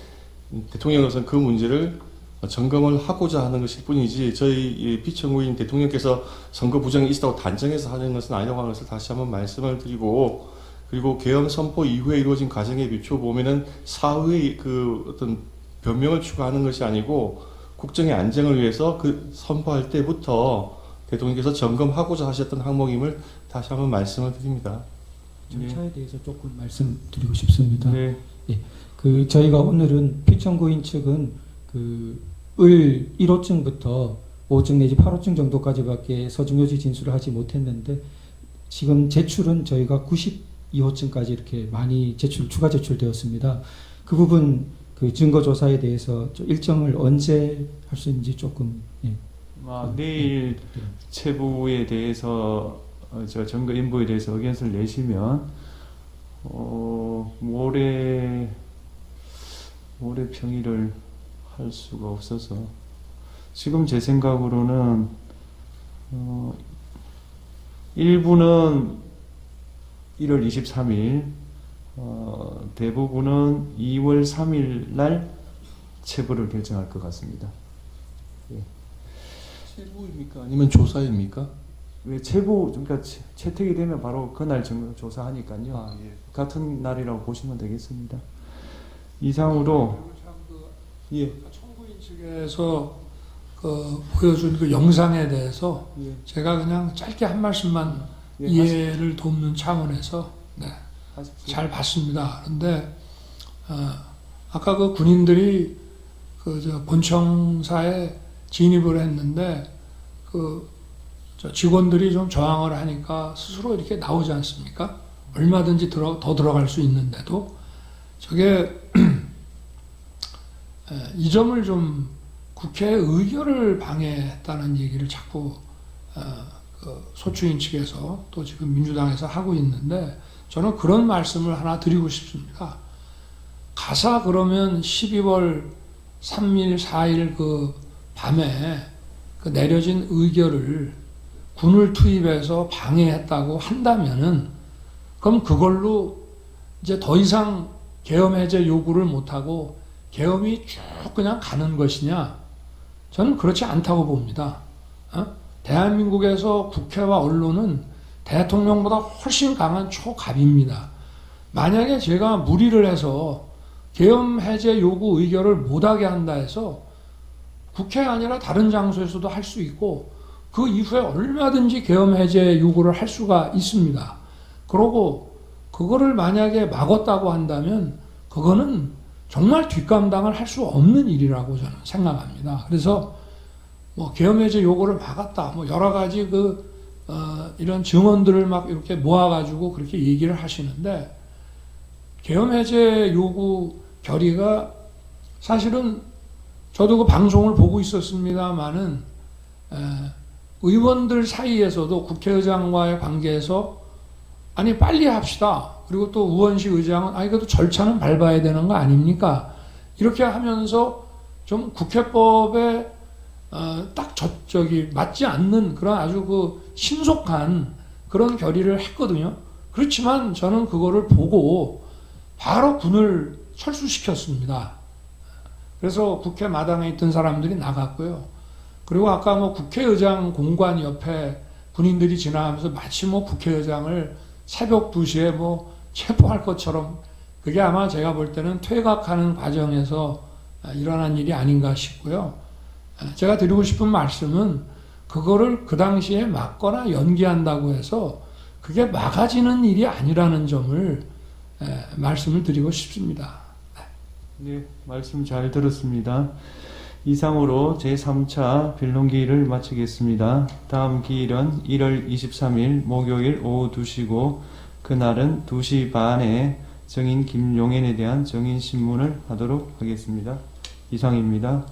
대통령으로서는 그 문제를 점검을 하고자 하는 것일 뿐이지 저희 피청구인 대통령께서 선거 부정이 있다고 단정해서 하는 것은 아니라고 하는 것을 다시 한번 말씀을 드리고 그리고 계엄 선포 이후에 이루어진 과정에 비춰보면은 사후의 그 어떤 변명을 추가하는 것이 아니고 국정의 안정을 위해서 그 선포할 때부터 대통령께서 점검하고자 하셨던 항목임을 다시 한번 말씀을 드립니다. 절차에 대해서 조금 말씀드리고 싶습니다. 네. 그 저희가 오늘은 피청구인 측은 을 1호증부터 5호증 내지 8호증 정도까지밖에 서중요지 진술을 하지 못했는데 지금 제출은 저희가 92호증까지 이렇게 많이 추가 제출되었습니다. 그 부분 그 증거 조사에 대해서 일정을 언제 할 수 있는지 조금 내일 체부에 대해서 저 증거 인부에 대해서 의견서를 내시면 모레 평일을 할 수가 없어서 지금 제 생각으로는 일부는 1월 23일 대부분은 2월 3일 날 체부를 결정할 것 같습니다. 체부입니까? 아니면 조사입니까? 왜 체부 그러니까 채택이 되면 바로 그날 조사하니까요. 같은 날이라고 보시면 되겠습니다. 이상으로 청구인 측에서 보여준 그 영상에 대해서 제가 그냥 짧게 한 말씀만 이해를 돕는 차원에서 잘 봤습니다. 그런데 아까 그 군인들이 본청사에 진입을 했는데 직원들이 좀 저항을 하니까 스스로 이렇게 나오지 않습니까? 얼마든지 더 들어갈 수 있는데도 저게 이 점을 좀 국회의 의결을 방해했다는 얘기를 자꾸 소추인 측에서 또 지금 민주당에서 하고 있는데 저는 그런 말씀을 하나 드리고 싶습니다. 가사 그러면 12월 3일, 4일 그 밤에 그 내려진 의결을 군을 투입해서 방해했다고 한다면은 그럼 그걸로 이제 더 이상 계엄 해제 요구를 못하고 계엄이 쭉 그냥 가는 것이냐? 저는 그렇지 않다고 봅니다. 대한민국에서 국회와 언론은 대통령보다 훨씬 강한 초갑입니다. 만약에 제가 무리를 해서 계엄 해제 요구 의결을 못하게 한다 해서 국회가 아니라 다른 장소에서도 할 수 있고 그 이후에 얼마든지 계엄 해제 요구를 할 수가 있습니다. 그러고 그거를 만약에 막았다고 한다면 그거는 정말 뒷감당을 할 수 없는 일이라고 저는 생각합니다. 그래서 뭐 계엄 해제 요구를 막았다, 뭐 여러 가지 이런 증언들을 막 이렇게 모아가지고 그렇게 얘기를 하시는데 계엄 해제 요구 결의가 사실은 저도 그 방송을 보고 있었습니다만은 의원들 사이에서도 국회의장과의 관계에서 아니 빨리 합시다. 그리고 또 우원식 의장은 아니 그래도 절차는 밟아야 되는 거 아닙니까? 이렇게 하면서 좀 국회법에 딱 저기 맞지 않는 그런 아주 그 신속한 그런 결의를 했거든요. 그렇지만 저는 그거를 보고 바로 군을 철수시켰습니다. 그래서 국회 마당에 있던 사람들이 나갔고요. 그리고 아까 뭐 국회의장 공관 옆에 군인들이 지나가면서 마치 뭐 국회의장을 새벽 2시에 뭐 체포할 것처럼 그게 아마 제가 볼 때는 퇴각하는 과정에서 일어난 일이 아닌가 싶고요. 제가 드리고 싶은 말씀은 그거를 그 당시에 막거나 연기한다고 해서 그게 막아지는 일이 아니라는 점을 말씀을 드리고 싶습니다. 네, 말씀 잘 들었습니다. 이상으로 제3차 변론기일을 마치겠습니다. 다음 기일은 1월 23일 목요일 오후 2시고 그날은 2시 반에 정인 김용현에 대한 정인신문을 하도록 하겠습니다. 이상입니다.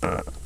있습니다.